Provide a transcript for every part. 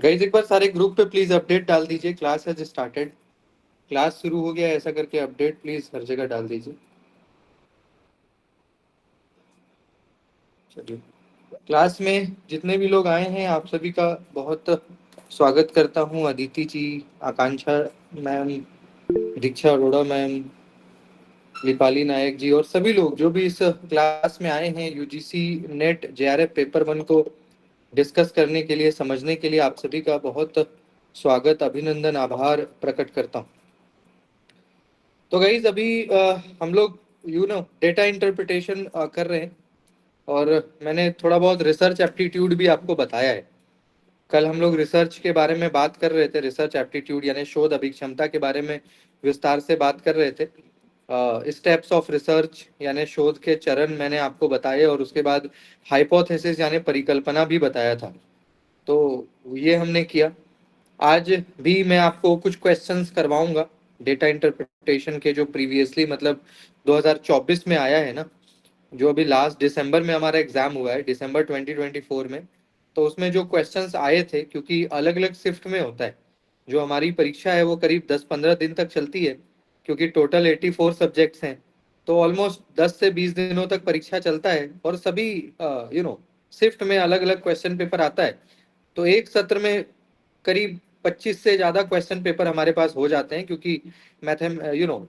Guys एक बार सारे group पे प्लीज अपडेट डाल दीजिए, क्लास हैज स्टार्टेड। क्लास शुरू हो गया है, ऐसा करके अपडेट प्लीज हर जगह डाल दीजिए। चलिए, क्लास में जितने भी लोग आए हैं आप सभी का बहुत स्वागत करता हूँ। अदिति जी, आकांक्षा मैम, दीक्षा अरोड़ा मैम, दीपाली नायक जी और सभी लोग जो भी इस क्लास में आए हैं UGC net JRF paper one को डिस्कस करने के लिए, समझने के लिए, आप सभी का बहुत स्वागत, अभिनंदन, आभार प्रकट करता हूँ। तो गाइज अभी हम लोग डेटा इंटरप्रिटेशन कर रहे हैं और मैंने थोड़ा बहुत रिसर्च एप्टीट्यूड भी आपको बताया है। कल हम लोग रिसर्च के बारे में बात कर रहे थे, रिसर्च एप्टीट्यूड यानी शोध अभिक्षमता के बारे में विस्तार से बात कर रहे थे। स्टेप्स ऑफ रिसर्च यानी शोध के चरण मैंने आपको बताए और उसके बाद हाइपोथेसिस यानी परिकल्पना भी बताया था। तो ये हमने किया। आज भी मैं आपको कुछ क्वेश्चंस करवाऊंगा डेटा इंटरप्रिटेशन के, जो प्रीवियसली मतलब 2024 में आया है ना, जो अभी लास्ट दिसंबर में हमारा एग्जाम हुआ है, दिसंबर 2024 में। तो उसमें जो क्वेश्चंस आए थे, क्योंकि अलग अलग शिफ्ट में होता है, जो हमारी परीक्षा है वो करीब 10-15 दिन तक चलती है, क्योंकि टोटल 84 सब्जेक्ट्स हैं। तो ऑलमोस्ट 10 से 20 दिनों तक परीक्षा चलता है और सभी शिफ्ट में अलग अलग क्वेश्चन पेपर आता है। तो एक सत्र में करीब 25 से ज़्यादा क्वेश्चन पेपर हमारे पास हो जाते हैं, क्योंकि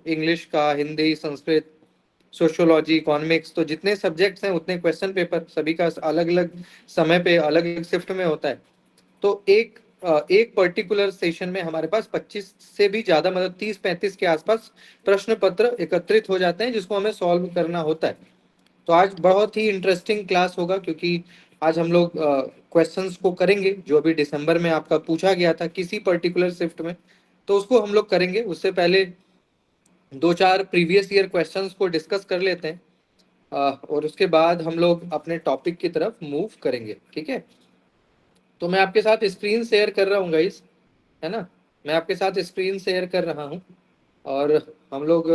इंग्लिश का, हिंदी, संस्कृत, सोशियोलॉजी, इकोनॉमिक्स, तो जितने सब्जेक्ट्स हैं उतने क्वेश्चन पेपर सभी का अलग अलग समय पे अलग अलग शिफ्ट में होता है। तो एक पर्टिकुलर सेशन में हमारे पास 25 से भी ज़्यादा, मतलब 30-35 के आसपास प्रश्न पत्र एकत्रित हो जाते हैं, जिसको हमें सॉल्व करना होता है। तो आज बहुत ही इंटरेस्टिंग क्लास होगा, क्योंकि आज हम लोग क्वेश्चंस को करेंगे जो अभी दिसंबर में आपका पूछा गया था किसी पर्टिकुलर शिफ्ट में, तो उसको हम लोग करेंगे। उससे पहले 2-4 प्रीवियस ईयर क्वेश्चंस को डिस्कस कर लेते हैं और उसके बाद हम लोग अपने टॉपिक की तरफ मूव करेंगे, ठीक है। तो मैं आपके साथ स्क्रीन शेयर कर रहा हूँ गाइस, है ना। मैं आपके साथ स्क्रीन शेयर कर रहा हूँ और हम लोग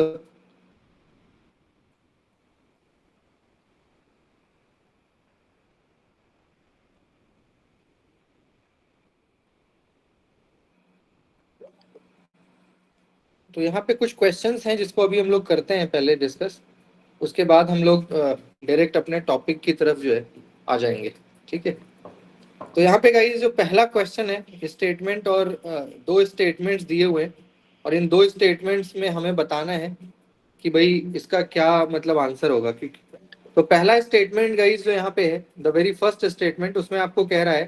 तो यहाँ पे कुछ क्वेश्चंस हैं जिसको अभी हम लोग करते हैं पहले डिस्कस। उसके बाद हम लोग डायरेक्ट अपने टॉपिक की तरफ जो है आ जाएंगे, ठीक है। तो यहाँ पे गाइस जो पहला क्वेश्चन है, स्टेटमेंट और दो स्टेटमेंट्स दिए हुए हैं और इन दो स्टेटमेंट्स में हमें बताना है कि भाई इसका क्या मतलब आंसर होगा। क्योंकि तो पहला स्टेटमेंट गाइस जो यहाँ पे है, द वेरी फर्स्ट स्टेटमेंट, उसमें आपको कह रहा है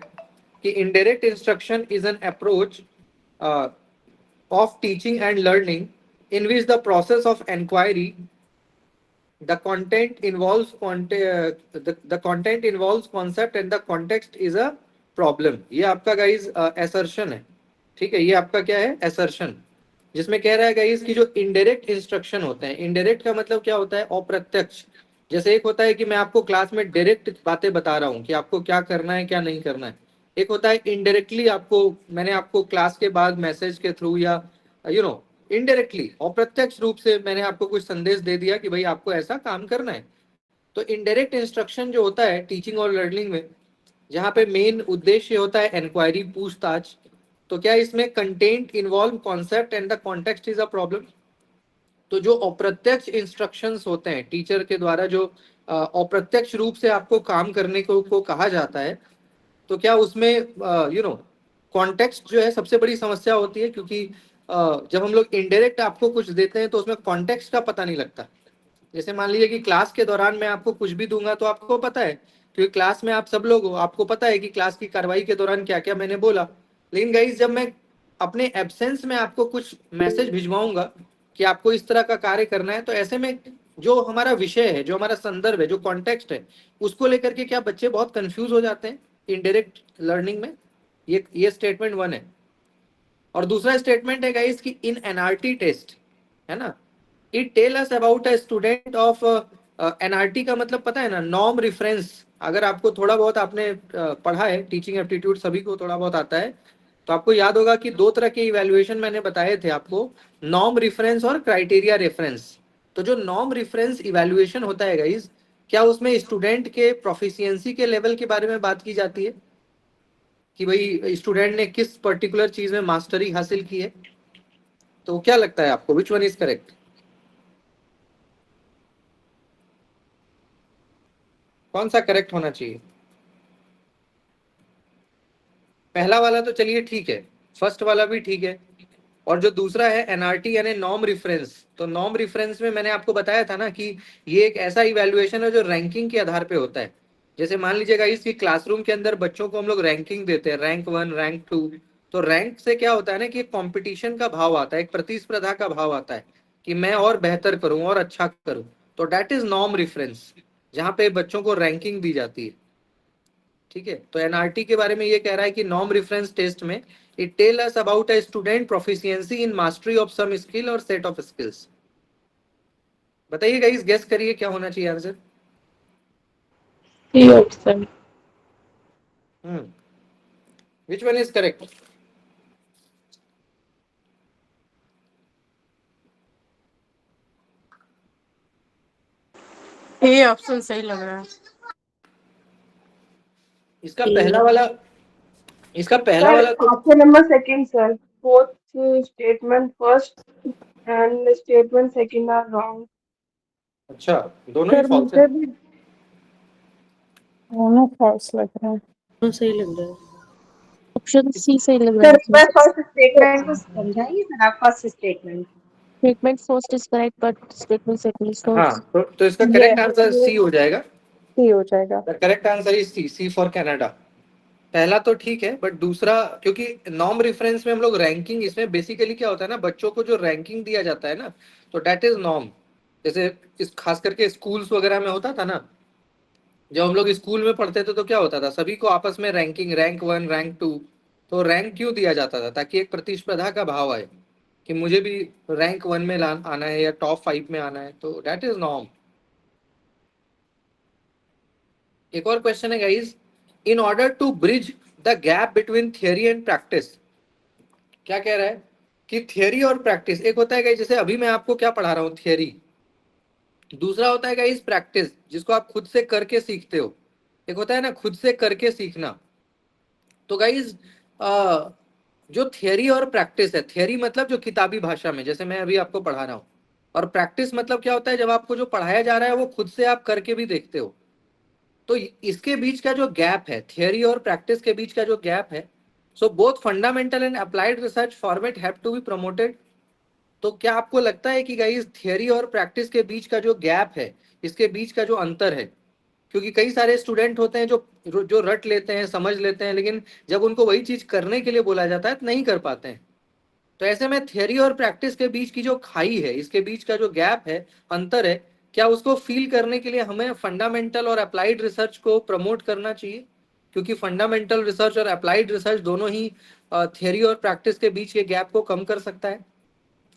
कि indirect instruction is an approach of teaching and learning in which the process of inquiry, the content involves the content involves concept and the context is a problem। ये आपका guys assertion है, ठीक है। ये आपका क्या है, assertion, जिसमें कह रहा है गाइज कि जो इनडायरेक्ट इंस्ट्रक्शन होते हैं, इनडायरेक्ट का मतलब क्या होता है, अप्रत्यक्ष। जैसे एक होता है कि मैं आपको क्लास में डायरेक्ट बातें बता रहा हूँ कि आपको क्या करना है क्या नहीं करना है। एक होता है इनडायरेक्टली, आपको मैंने आपको क्लास के बाद मैसेज के थ्रू या यू नो इनडायरेक्टली, अप्रत्यक्ष रूप से मैंने आपको कुछ संदेश दे दिया कि भाई आपको ऐसा काम करना है। तो इनडायरेक्ट इंस्ट्रक्शन जो होता है टीचिंग और लर्निंग में, जहाँ पे मेन उद्देश्य होता है इंक्वायरी, पूछताछ, तो क्या इसमें content involve concept and the context is a problem. तो जो अप्रत्यक्ष इंस्ट्रक्शंस होते हैं टीचर के द्वारा, जो अप्रत्यक्ष रूप से आपको काम करने को कहा जाता है, तो क्या उसमें कॉन्टेक्स्ट जो है सबसे बड़ी समस्या होती है। क्योंकि जब हम लोग इनडायरेक्ट आपको कुछ देते हैं तो उसमें कॉन्टेक्स्ट का पता नहीं लगता। जैसे मान लीजिए कि क्लास के दौरान मैं आपको कुछ भी दूंगा तो आपको पता है, क्योंकि क्लास में आप सब लोग हो, आपको पता है कि क्लास की कार्रवाई के दौरान क्या क्या मैंने बोला। लेकिन गाइस जब मैं अपने एब्सेंस में आपको कुछ मैसेज भिजवाऊंगा कि आपको इस तरह का कार्य करना है, तो ऐसे में जो हमारा विषय है, जो हमारा संदर्भ है, जो कॉन्टेक्स्ट है, उसको लेकर के क्या बच्चे बहुत कंफ्यूज हो जाते हैं इनडायरेक्ट लर्निंग में। ये स्टेटमेंट वन है। और दूसरा स्टेटमेंट है गाइस कि इन एनआरटी टेस्ट, है ना, it tell us about a student of NRT का मतलब पता है ना, नॉर्म रिफरेंस। अगर आपको थोड़ा बहुत आपने पढ़ा है, टीचिंग एप्टीट्यूड सभी को थोड़ा बहुत आता है, तो आपको याद होगा कि दो तरह के इवैल्यूएशन मैंने बताए थे आपको, नॉर्म रिफरेंस और क्राइटेरिया रेफरेंस। तो जो नॉर्म रिफरेंस इवैल्यूएशन होता है गाइस, क्या उसमें स्टूडेंट के प्रोफिशिएंसी के लेवल के बारे में बात की जाती है, कि भाई स्टूडेंट ने किस पर्टिकुलर चीज में मास्टरी हासिल की है। तो क्या लगता है आपको, विच वन इज करेक्ट? कौन सा करेक्ट होना चाहिए? पहला वाला तो चलिए ठीक है, फर्स्ट वाला भी ठीक है। और जो दूसरा है एनआरटी यानी नॉर्म रेफरेंस, तो नॉर्म रेफरेंस में मैंने आपको बताया था ना कि ये एक ऐसा इवैल्यूएशन है जो रैंकिंग के आधार पे होता है। जैसे मान लीजिएगा इसकी क्लासरूम के अंदर बच्चों को हम लोग रैंकिंग देते हैं, रैंक 1, रैंक 2। तो रैंक से क्या होता है ना कि एक कंपटीशन का भाव आता है, एक प्रतिस्पर्धा का भाव आता है कि मैं और बेहतर करूं और अच्छा करूं। तो दैट इज नॉर्म रेफरेंस, जहां पे बच्चों को रैंकिंग दी जाती है। ठीक है, तो एनआरटी के बारे में ये कह रहा है कि नॉर्म रेफरेंस टेस्ट में it tell us about a student proficiency in mastery of some skill और सेट ऑफ स्किल्स। बताइए गाइस, गेस करिए क्या होना चाहिए answer. C option. Which one is correct? A option सही लग रहा है। इसका पहला वाला, इसका पहला सर वाला तो option number second sir, both statement first and statement second are wrong. अच्छा, दोनों ही सर फॉल्स है। मुझे भी दोनों फॉल्स लग रहा है। तो सही लग रहा है। ऑप्शन सी सही लग रहा सर है एक बार मुझे। फर्स्ट स्टेटमेंट को समझाइए सर, आप first statement. Statement first is correct but statement second is हाँ, फॉल्स। तो इसका ये करेक्ट आंसर सी हो जाएगा। सी हो जाएगा। The correct answer is C, C for Canada. पहला तो ठीक है, बट दूसरा, क्योंकि नॉर्म रेफरेंस में हम लोग रैंकिंग, इसमें बेसिकली क्या होता है ना, बच्चों को जो रैंकिंग दिया जाता है ना, तो दैट इज नॉर्म। जैसे इस खास करके स्कूल्स वगैरह में होता था ना, जब हम लोग स्कूल में पढ़ते थे तो क्या होता था, सभी को आपस में रैंकिंग, रैंक 1, रैंक 2। तो रैंक क्यों दिया जाता था? ताकि एक प्रतिस्पर्धा का भाव आए कि मुझे भी रैंक 1 में आना है या टॉप 5 में आना है। तो दैट इज नॉर्म। एक और क्वेश्चन है guys, in order to bridge the gap between theory and practice. क्या कह रहा है कि थियरी और प्रैक्टिस, एक होता है गाइस जैसे अभी मैं आपको क्या पढ़ा रहा हूँ, थियरी। दूसरा होता है गाइस प्रैक्टिस, जिसको आप खुद से करके सीखते हो। एक होता है ना खुद से करके सीखना। तो गाइज जो थियरी और प्रैक्टिस है, थियरी मतलब जो किताबी भाषा में जैसे मैं अभी आपको पढ़ा रहा हूँ, और प्रैक्टिस मतलब क्या होता है, जब आपको जो पढ़ाया जा रहा है वो खुद से आप करके भी देखते हो। तो इसके बीच का जो गैप है, थियरी और प्रैक्टिस के बीच का जो गैप है, so both fundamental and applied research format have to be promoted. तो क्या आपको लगता है कि गाइस थियरी और प्रैक्टिस के बीच का जो गैप है, इसके बीच का जो अंतर है, क्योंकि कई सारे स्टूडेंट होते हैं जो जो रट लेते हैं, समझ लेते हैं, लेकिन जब उनको वही चीज करने के लिए बोला जाता है तो नहीं कर पाते हैं। तो ऐसे में थियरी और प्रैक्टिस के बीच की जो खाई है, इसके बीच का जो गैप है, अंतर है, क्या उसको फील करने के लिए हमें फंडामेंटल और अप्लाइड रिसर्च को प्रमोट करना चाहिए? क्योंकि फंडामेंटल रिसर्च और अप्लाइड रिसर्च दोनों ही थियरी और प्रैक्टिस के बीच के गैप को कम कर सकता है।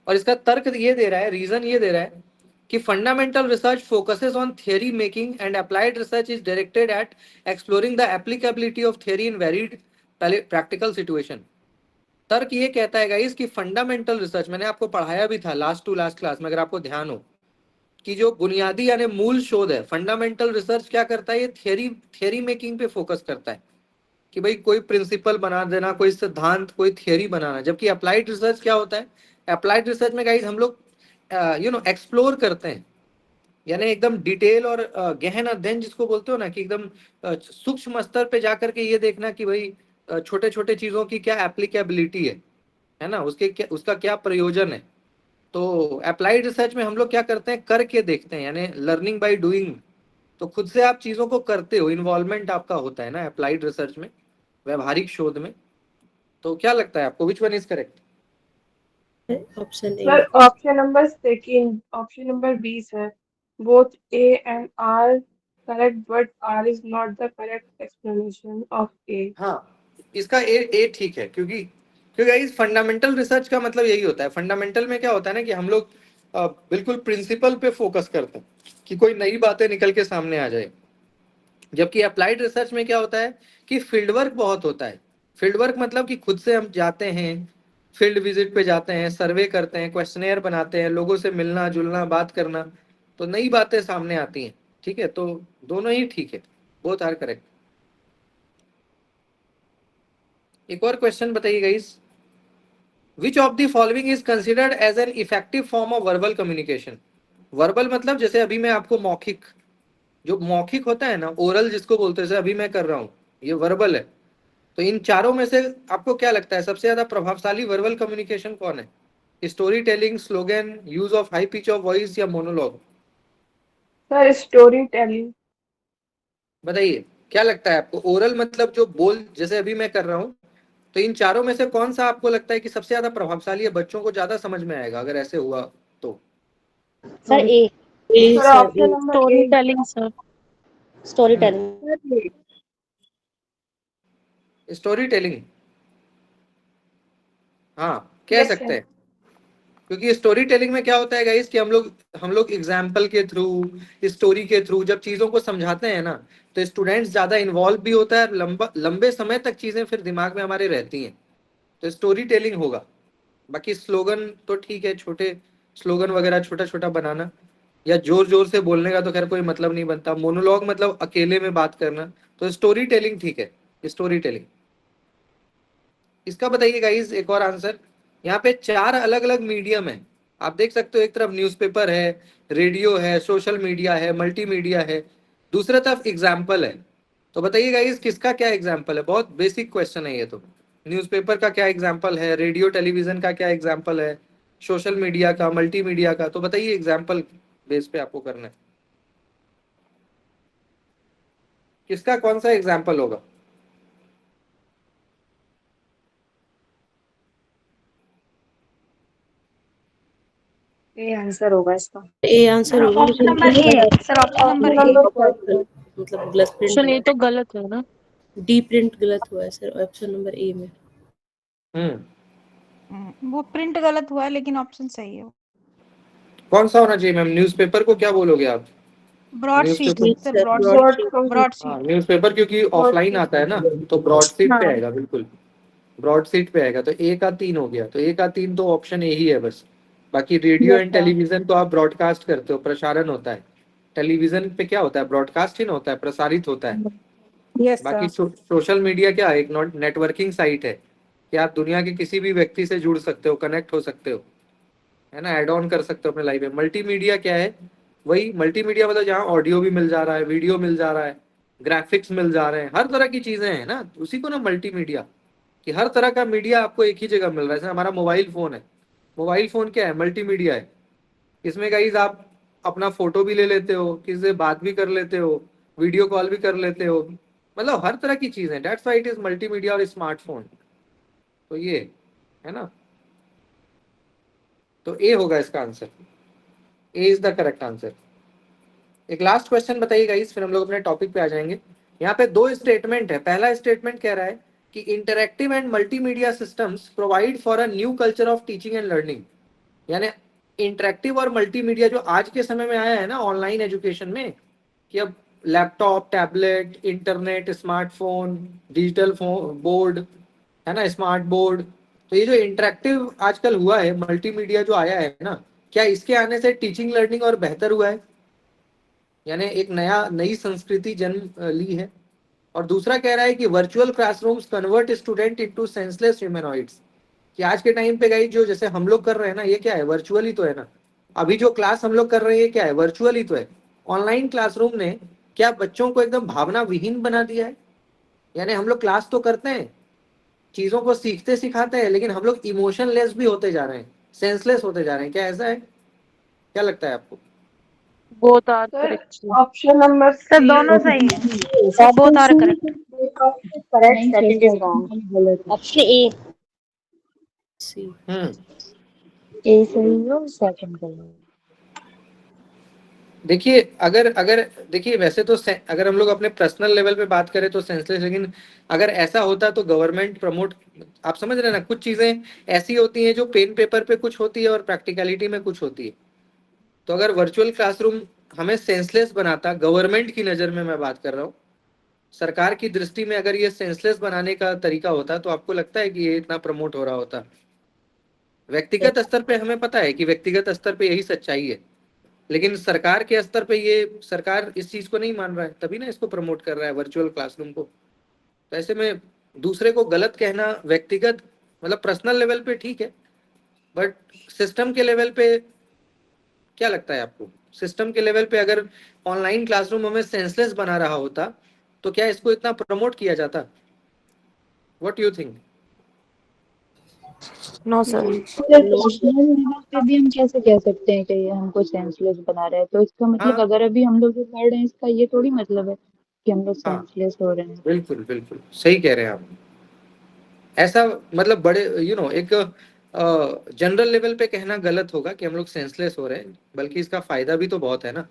और इसका तर्क ये दे रहा है, रीजन ये दे रहा है कि fundamental research focuses on theory making and applied research is directed eight exploring the applicability of theory in varied practical situation. तर्क ये कहता है गाइस कि फंडामेंटल रिसर्च, मैंने आपको पढ़ाया भी था लास्ट टू लास्ट क्लास में अगर आपको ध्यान हो, कि जो बुनियादी यानी मूल शोध है, फंडामेंटल रिसर्च क्या करता है, ये थियरी थियरी मेकिंग पे फोकस करता है कि भाई कोई प्रिंसिपल बना देना, कोई सिद्धांत, कोई थियरी बनाना। जबकि अप्लाइड रिसर्च क्या होता है, अप्लाइड रिसर्च में गाइस हम लोग एक्सप्लोर करते हैं, यानी एकदम डिटेल और गहन अध्ययन जिसको बोलते हो ना, कि एकदम सूक्ष्म स्तर पे जाकर के ये देखना कि भाई छोटे छोटे चीजों की क्या एप्लीकेबिलिटी है ना, उसके क्या, उसका क्या प्रयोजन है। तो अप्लाइड रिसर्च में हम लोग क्या करते हैं, करके देखते हैं, यानी लर्निंग बाय डूइंग। तो खुद से आप चीजों को करते हो, इन्वॉल्वमेंट आपका होता है ना अप्लाइड रिसर्च में, व्यवहारिक शोध में। तो क्या लगता है आपको, which one is correct? Option A. Sir option number second, option number B sir, both A and R correct but R is not the correct explanation of A. हाँ, इसका ए ठीक है, क्योंकि इस फंडामेंटल रिसर्च का मतलब यही होता है। फंडामेंटल में क्या होता है ना कि हम लोग बिल्कुल प्रिंसिपल पे फोकस करते हैं कि कोई नई बातें निकल के सामने आ जाए। जबकि अप्लाइड रिसर्च में क्या होता है कि फील्ड वर्क बहुत होता है। फील्ड वर्क मतलब कि खुद से हम जाते हैं, फील्ड विजिट पे जाते हैं, सर्वे करते हैं, क्वेश्चनेयर बनाते हैं, लोगों से मिलना जुलना, बात करना, तो नई बातें सामने आती हैं। ठीक है, तो दोनों ही ठीक है, बोथ आर करेक्ट। एक और क्वेश्चन बताइए guys, which of the following is considered as an effective form of verbal communication. Verbal मतलब जैसे अभी मैं आपको मौखिक, जो मौखिक होता है ना, ओरल जिसको बोलते हैं, जैसे अभी मैं कर रहा हूँ, ये वर्बल है। तो इन चारों में से आपको क्या लगता है सबसे ज्यादा प्रभावशाली वर्बल कम्युनिकेशन कौन है? Story telling, slogan, use of high pitch of voice या मोनोलॉग? Sir story telling. बताइए क्या लगता है आपको, ओरल मतलब जो बोल जैसे अभी मैं कर रहा हूँ, तो इन चारों में से कौन सा आपको लगता है कि सबसे ज्यादा प्रभावशाली है, बच्चों को ज्यादा समझ में आएगा अगर ऐसे हुआ तो? Sir A, A sir sir option A number story A. Telling sir, story hmm, telling. Story telling, हाँ कह यस सकते सर। हैं। क्योंकि स्टोरी टेलिंग में क्या होता है गाइस कि हम लोग एग्जाम्पल के थ्रू, स्टोरी के थ्रू जब चीजों को समझाते हैं ना, तो स्टूडेंट्स ज्यादा इन्वॉल्व भी होता है, लंबे समय तक चीजें फिर दिमाग में हमारे रहती हैं। तो स्टोरी टेलिंग होगा। बाकी स्लोगन तो ठीक है, छोटे स्लोगन वगैरह छोटा छोटा बनाना, या जोर जोर से बोलने का तो खैर कोई मतलब नहीं बनता। मोनोलॉग मतलब अकेले में बात करना। तो स्टोरी टेलिंग ठीक है, स्टोरी टेलिंग। इसका बताइए गाइस एक और आंसर। यहाँ पे 4 अलग अलग मीडियम है, आप देख सकते हो। एक तरफ न्यूज़पेपर है, रेडियो है, सोशल मीडिया है, मल्टीमीडिया है, दूसरे तरफ एग्जाम्पल है। तो बताइए गाइस किसका क्या एग्जाम्पल है? बहुत बेसिक क्वेश्चन है ये तो। न्यूज़पेपर का क्या एग्जाम्पल है, रेडियो टेलीविजन का क्या एग्जाम्पल है, सोशल मीडिया का, मल्टीमीडिया का? तो बताइए एग्जाम्पल बेस पे आपको करना है, किसका कौन सा एग्जाम्पल होगा? ए आंसर होगा इसका। ए आंसर होगा, ऑप्शन लेकिन number A sir option option number A. Number मतलब गलत प्रिंट चलिए हुआ ये तो गलत है ना। है, डी प्रिंट गलत हुआ है सर ऑप्शन नंबर ए में। वो प्रिंट गलत हुआ है लेकिन ऑप्शन सही है। कौन सा होना चाहिए मैम? न्यूज़पेपर को क्या बोलोगे आप? Broad sheet newspaper, sir, broad broad sheet, sheet. Broad हाँ शीट। न्यूज़पेपर क्योंकि ऑफलाइन आता है ना, तो ब्रॉड सीट पे हाँ, आएगा, बिल्कुल ब्रॉड सीट पे आएगा। तो ए का 3 हो गया, तो ए का 3 तो ऑप्शन ए ही है बस। बाकी radio yes and sir. Television तो आप ब्रॉडकास्ट करते हो, प्रसारण होता है। टेलीविजन पे क्या होता है? ब्रॉडकास्ट ही ना होता है, प्रसारित होता है। यस बाकी सर। सोशल मीडिया क्या है? एक नेटवर्किंग साइट है कि आप दुनिया के किसी भी व्यक्ति से जुड़ सकते हो, कनेक्ट हो सकते हो, है ना, ऐड ऑन कर सकते हो अपने लाइफ में। मल्टीमीडिया क्या है? वही मल्टीमीडिया मतलब जहाँ ऑडियो भी मिल जा रहा है, वीडियो मिल जा रहा है, ग्राफिक्स मिल जा रहे हैं, हर तरह की चीजें हैं ना, उसी को ना मल्टीमीडिया, कि हर तरह का मीडिया आपको एक ही जगह मिल रहा है। जैसे हमारा मोबाइल फोन है, मोबाइल फोन क्या है? मल्टीमीडिया है। इसमें गाइज आप अपना फोटो भी ले लेते हो, किसी से बात भी कर लेते हो, वीडियो कॉल भी कर लेते हो, मतलब हर तरह की चीजें। That's why it is multimedia और स्मार्टफोन। तो ये है ना, तो ए होगा इसका answer. A is the correct answer. एक लास्ट क्वेश्चन बताइए गाइस, फिर हम लोग अपने टॉपिक पे आ जाएंगे। यहाँ पे 2 स्टेटमेंट है। पहला स्टेटमेंट कह रहा है कि interactive and multimedia systems provide for a new culture of teaching and learning. यानी इंटरैक्टिव और मल्टीमीडिया जो आज के समय में आया है ना ऑनलाइन एजुकेशन में, कि अब laptop, tablet, internet, smartphone, digital phone board, है ना, स्मार्ट बोर्ड। तो ये जो इंटरैक्टिव आजकल हुआ है, मल्टीमीडिया जो आया है ना, क्या इसके आने से टीचिंग लर्निंग और बेहतर हुआ है? यानी एक नई संस्कृति जन्म ली है। और दूसरा कह रहा है कि virtual classrooms convert student into senseless humanoids. कि आज के टाइम पे गाइस जो जैसे हम लोग कर रहे हैं ना, ये क्या है? वर्चुअल ही तो है ना। अभी जो क्लास हम लोग कर रहे हैं ये क्या है? वर्चुअल ही तो है। ऑनलाइन क्लासरूम ने क्या बच्चों को एकदम भावना विहीन बना दिया है? यानी हम लोग क्लास तो करते हैं, चीजों को सीखते सिखाते हैं, लेकिन हम लोग इमोशनलेस भी होते जा रहे हैं, सेंसलेस होते जा रहे हैं। क्या ऐसा है? क्या लगता है आपको? Both are sir correct. Option number sir C. दोनों सही है, Second both are C correct. correct, second is wrong. Option A. C. हम्म, A सही है और second गलत। देखिए अगर अगर देखिए वैसे तो अगर हम लोग अपने पर्सनल लेवल पे बात करें तो सेंसलेस, लेकिन अगर ऐसा होता तो गवर्नमेंट प्रमोट, आप समझ रहे हैं ना, कुछ चीजें ऐसी होती हैं जो पेन पेपर पे कुछ होती है और प्रैक्टिकलिटी में कुछ होती है। तो अगर वर्चुअल क्लासरूम हमें सेंसलेस बनाता, गवर्नमेंट की नज़र में मैं बात कर रहा हूँ, सरकार की दृष्टि में अगर ये सेंसलेस बनाने का तरीका होता, तो आपको लगता है कि ये इतना प्रमोट हो रहा होता? व्यक्तिगत स्तर पे हमें पता है कि व्यक्तिगत स्तर पे यही सच्चाई है, लेकिन सरकार के स्तर पे ये सरकार इस चीज को नहीं मान रहा है, तभी ना इसको प्रमोट कर रहा है वर्चुअल क्लासरूम को। तो ऐसे में दूसरे को गलत कहना व्यक्तिगत मतलब पर्सनल लेवल पे ठीक है, बट सिस्टम के लेवल पे क्या लगता है आपको? सिस्टम के लेवल पे अगर ऑनलाइन क्लासरूम हमें सेंसलेस बना रहा होता तो क्या इसको इतना प्रमोट किया जाता? What you think? No, sir. Personal level पे भी हम कैसे कह सकते हैं कि ये हमको सेंसलेस बना रहा है? तो इसका मतलब हाँ अगर अभी हम लोग जो पढ़ रहे हैं इसका ये थोड़ी मतलब है कि हम लोग हाँ सेंसलेस हो रहे हैं। बिल्कुल बिल्कुल सही कह रहे हैं आप। ऐसा मतलब बड़े एक जनरल लेवल पे कहना गलत होगा कि हम लोग सेंसलेस हो रहे हैं, बल्कि इसका फायदा भी तो बहुत है ना,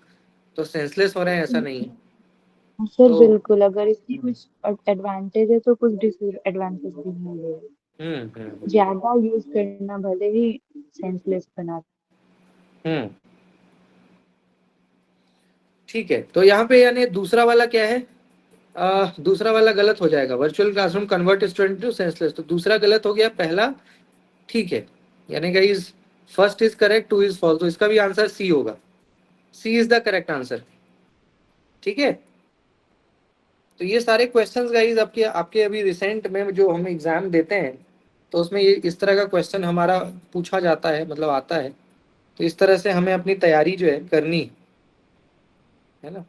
तो सेंसलेस हो रहे हैं ऐसा नहीं है। सर तो बिल्कुल, अगर इसकी कुछ एडवांटेज है तो कुछ डिसएडवांटेज भी है। हम्म। ज्यादा यूज करना भले ही सेंसलेस बनाता हम्म ठीक है, तो यहाँ पे यानी दूसरा वाला क्या है? दूसरा वाला गलत हो जाएगा, virtual classroom convert student to senseless, तो दूसरा गलत हो गया, पहला ठीक है। यानी guys first is correct, two is false, तो इसका भी आंसर सी होगा। C is the correct answer. ठीक है, तो ये सारे क्वेश्चंस गाइस आपके आपके अभी रिसेंट में जो हम एग्जाम देते हैं तो उसमें ये इस तरह का क्वेश्चन हमारा पूछा जाता है, मतलब आता है। तो इस तरह से हमें अपनी तैयारी जो है करनी है ना।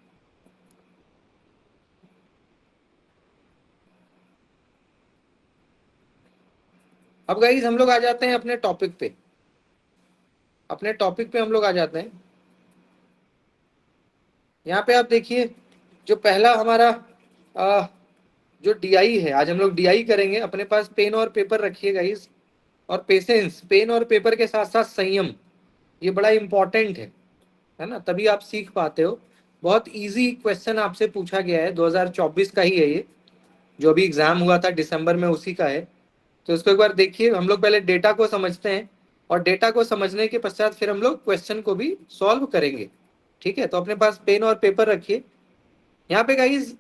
अब गाइस हम लोग आ जाते हैं अपने टॉपिक पे, अपने टॉपिक पे हम लोग आ जाते हैं। यहाँ पे आप देखिए जो पहला हमारा जो डीआई है, आज हम लोग डीआई करेंगे। अपने पास पेन और पेपर रखिए गाइस, और पेशेंस, पेन और पेपर के साथ साथ संयम, ये बड़ा इंपॉर्टेंट है ना, तभी आप सीख पाते हो। बहुत इजी क्वेश्चन आपसे पूछा गया है, 2024 का ही है ये, जो अभी एग्जाम हुआ था दिसंबर में उसी का है। तो इसको एक बार देखिए। हम लोग पहले डेटा को समझते हैं और डेटा को समझने के पश्चात फिर हम लोग क्वेश्चन को भी सॉल्व करेंगे। ठीक है, तो अपने पास पेन और पेपर रखिए। यहाँ पे गाइज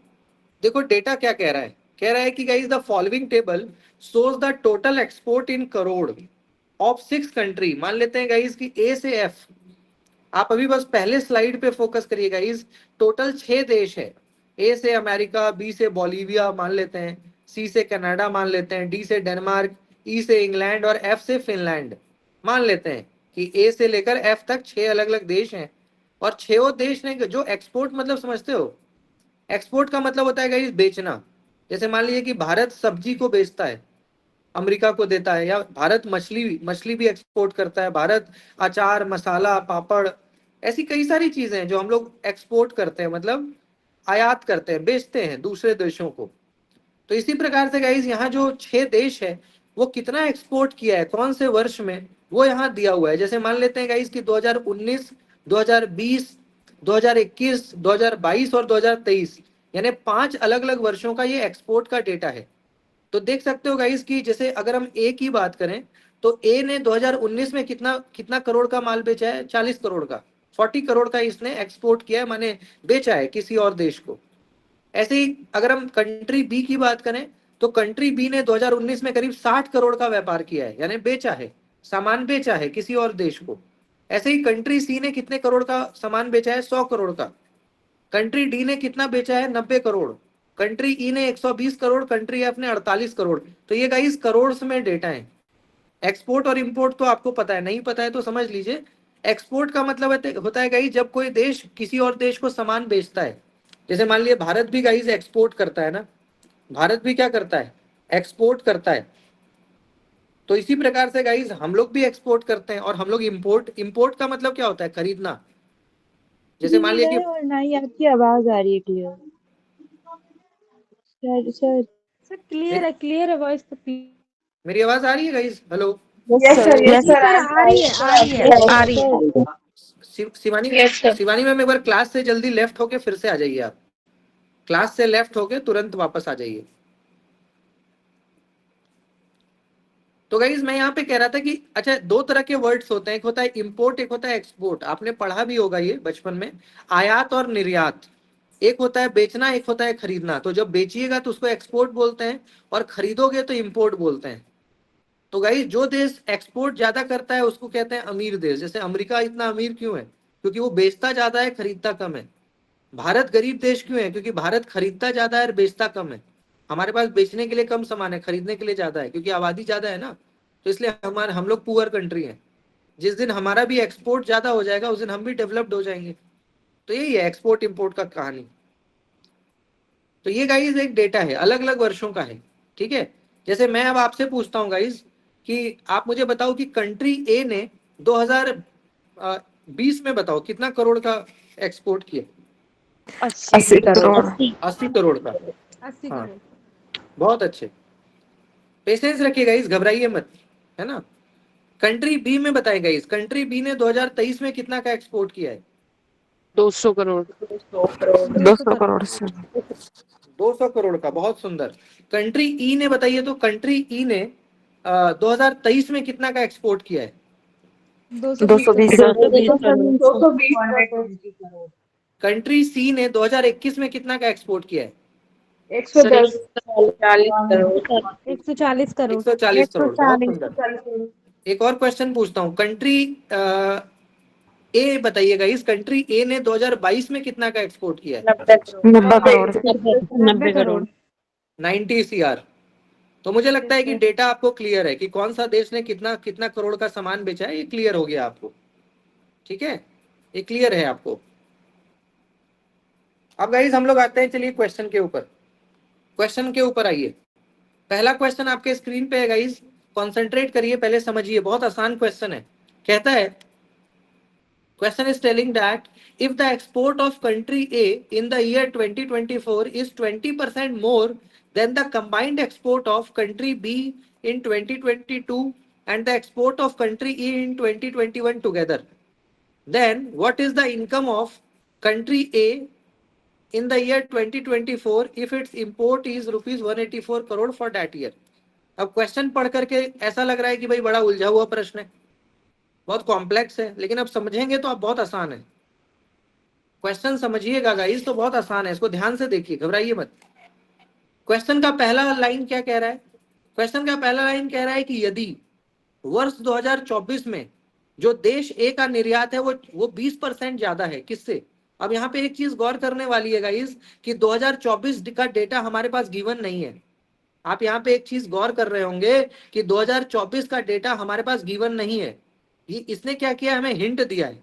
देखो डेटा क्या कह रहा है, कह रहा है कि guys the following table shows the total export in crore of 6 country. मान लेते हैं गाइज कि ए से एफ, आप अभी बस पहले स्लाइड पे फोकस करिएगा। इस टोटल 6 देश है, ए से अमेरिका, बी से बोलीविया मान लेते हैं, सी से कनाडा मान लेते हैं, डी से डेनमार्क, ई से इंग्लैंड और एफ से फिनलैंड। मान लेते हैं कि ए से लेकर एफ तक 6 अलग अलग देश हैं, और 6 देश ने जो एक्सपोर्ट मतलब समझते हो, एक्सपोर्ट का मतलब होता है गाइस बेचना। जैसे मान लीजिए कि भारत सब्जी को बेचता है, अमेरिका को देता है, या भारत मछली मछली भी एक्सपोर्ट करता है, भारत अचार मसाला पापड़, ऐसी कई सारी चीजें हैं जो हम लोग एक्सपोर्ट करते हैं, मतलब आयात करते हैं, बेचते हैं दूसरे देशों को। तो इसी प्रकार से गाइस यहाँ जो 6 देश है वो कितना एक्सपोर्ट किया है कौन से वर्ष में, वो यहाँ दिया हुआ है। जैसे मान लेते हैं गाइस कि 2019, 2020, 2021, 2022 और 2023, यानी 5 अलग अलग वर्षों का ये एक्सपोर्ट का डेटा है। तो देख सकते हो गाइस कि जैसे अगर हम ए की बात करें तो ए ने 2019 में कितना कितना करोड़ का माल बेचा है? 40 करोड़ का, 40 करोड़ का इसने एक्सपोर्ट किया है, माने बेचा है किसी और देश को। ऐसे ही अगर हम कंट्री बी की बात करें तो कंट्री बी ने 2019 में करीब 60 करोड़ का व्यापार किया है, यानी बेचा है, सामान बेचा है किसी और देश को। ऐसे ही कंट्री सी ने कितने करोड़ का सामान बेचा है? 100 करोड़ का। कंट्री डी ने कितना बेचा है? 90 करोड़। कंट्री ई ने 120 करोड़, कंट्री एफ ने 48 करोड़। तो ये गाइस करोड़ में डेटा है। एक्सपोर्ट और इंपोर्ट तो आपको पता है, नहीं पता है तो समझ लीजिए। एक्सपोर्ट का मतलब होता है गाइस जब कोई देश किसी और देश को सामान बेचता है। जैसे मान लिया भारत भी गाइस एक्सपोर्ट करता है ना, भारत भी क्या करता है? एक्सपोर्ट करता है। तो इसी प्रकार से गाइस हम लोग भी एक्सपोर्ट करते हैं और हम लोग इंपोर्ट, इंपोर्ट का मतलब क्या होता है? खरीदना। जैसे मान लिया कि है। और ना ही आपकी आवाज आ रही है clear. Sir sir sir clear है वॉइस तो clear। मेरी आवाज आ रही है guys? Hello yes sir, yes Yes, sir, sir आ रही है आ रही है Yes, आ रही है। sir. Shivani, yes sir. Shivani ma'am एक बार क्लास से जल्दी लेफ्ट होके फिर से आ जाइए। आप क्लास से लेफ्ट होके तुरंत वापस आ जाइए। तो गाइस मैं यहाँ पे कह रहा था कि अच्छा 2 तरह के वर्ड्स होते हैं, एक होता है इंपोर्ट, एक होता है एक्सपोर्ट। आपने पढ़ा भी होगा ये बचपन में, आयात और निर्यात। एक होता है बेचना, एक होता है खरीदना। तो जब बेचिएगा तो उसको एक्सपोर्ट बोलते हैं, और खरीदोगे तो इंपोर्ट बोलते हैं। तो गाइस जो देश एक्सपोर्ट ज्यादा करता है उसको कहते हैं अमीर देश। जैसे अमेरिका इतना अमीर क्यों है? क्योंकि वो बेचता ज्यादा है, खरीदता कम है। भारत गरीब देश क्यों है? क्योंकि भारत खरीदता ज्यादा है और बेचता कम है। हमारे पास बेचने के लिए कम सामान है, खरीदने के लिए ज्यादा है, क्योंकि आबादी ज्यादा है ना, तो इसलिए हम लोग पुअर कंट्री हैं। जिस दिन हमारा भी एक्सपोर्ट ज्यादा हो जाएगा उस दिन हम भी डेवलप्ड हो जाएंगे। तो यही है एक्सपोर्ट इंपोर्ट का कहानी। तो ये गाइज एक डेटा है, अलग अलग वर्षों का है, ठीक है। जैसे मैं अब आपसे पूछता हूँ गाइज कि आप मुझे बताओ कि कंट्री ए ने 2020 में बताओ कितना करोड़ का एक्सपोर्ट किया? 80 करोड़। 80 करोड़ का। 80 हाँ। करोड़। बहुत अच्छे, पेशेंस रखिए गाइज, घबराइए मत, है ना। कंट्री बी में बताए गाइज, कंट्री बी ने 2023 में कितना का एक्सपोर्ट किया है? 200 करोड़। 200 करोड़ सर। 200 करोड़ का, बहुत सुंदर। कंट्री ई ने बताइए तो, कंट्री ई ने 2023 में कितना का एक्सपोर्ट किया है? 220 सर। 220 करोड़। कंट्री सी ने 2021 में कितना का एक्सपोर्ट किया है? 110 140 करोड़। 140 करोड़, बहुत सुंदर। एक और क्वेश्चन पूछता हूँ, कंट्री ए बताइएगा, इस कंट्री ए ने 2022 में कितना का एक्सपोर्ट किया है? 90 करोड़। 90 करोड़। 90 CR। तो मुझे लगता है कि डेटा आपको क्लियर है कि कौन सा देश ने कितना कितना करोड़ का सामान बेचा है, ये क्लियर हो गया आपको, ठीक है, ये क्लियर है आपको। अब गाइस हम लोग आते हैं, चलिए क्वेश्चन के ऊपर, क्वेश्चन के ऊपर आइए। पहला क्वेश्चन आपके स्क्रीन पे है गाइस, कॉन्सेंट्रेट करिए, पहले समझिए, बहुत आसान क्वेश्चन है। कहता है, question is telling that if the export of country A in the year 2024 is 20% more than the combined export of country B in 2022 and the export of country E in 2021 together, then what is the income of country A in the year 2024 if its import is rupees 184 crore for that year? अब question पढ़ करके ऐसा लग रहा है कि भाई बड़ा उलझा हुआ प्रश्न है, बहुत कॉम्प्लेक्स है, लेकिन अब समझेंगे तो अब बहुत आसान है। क्वेश्चन समझिएगा गाइस तो बहुत आसान है, इसको ध्यान से देखिए, घबराइए मत। क्वेश्चन का पहला लाइन क्या कह रहा है? क्वेश्चन का पहला लाइन कह रहा है कि यदि वर्ष 2024 में जो देश ए का निर्यात है वो 20% ज्यादा है, किससे? अब यहाँ पे एक चीज गौर करने वाली है गाइस कि 2024 का डेटा हमारे पास गिवन नहीं है। आप यहाँ पे एक चीज गौर कर रहे होंगे कि 2024 का डेटा हमारे पास गिवन नहीं है। ये इसने क्या किया, हमें हिंट दिया है।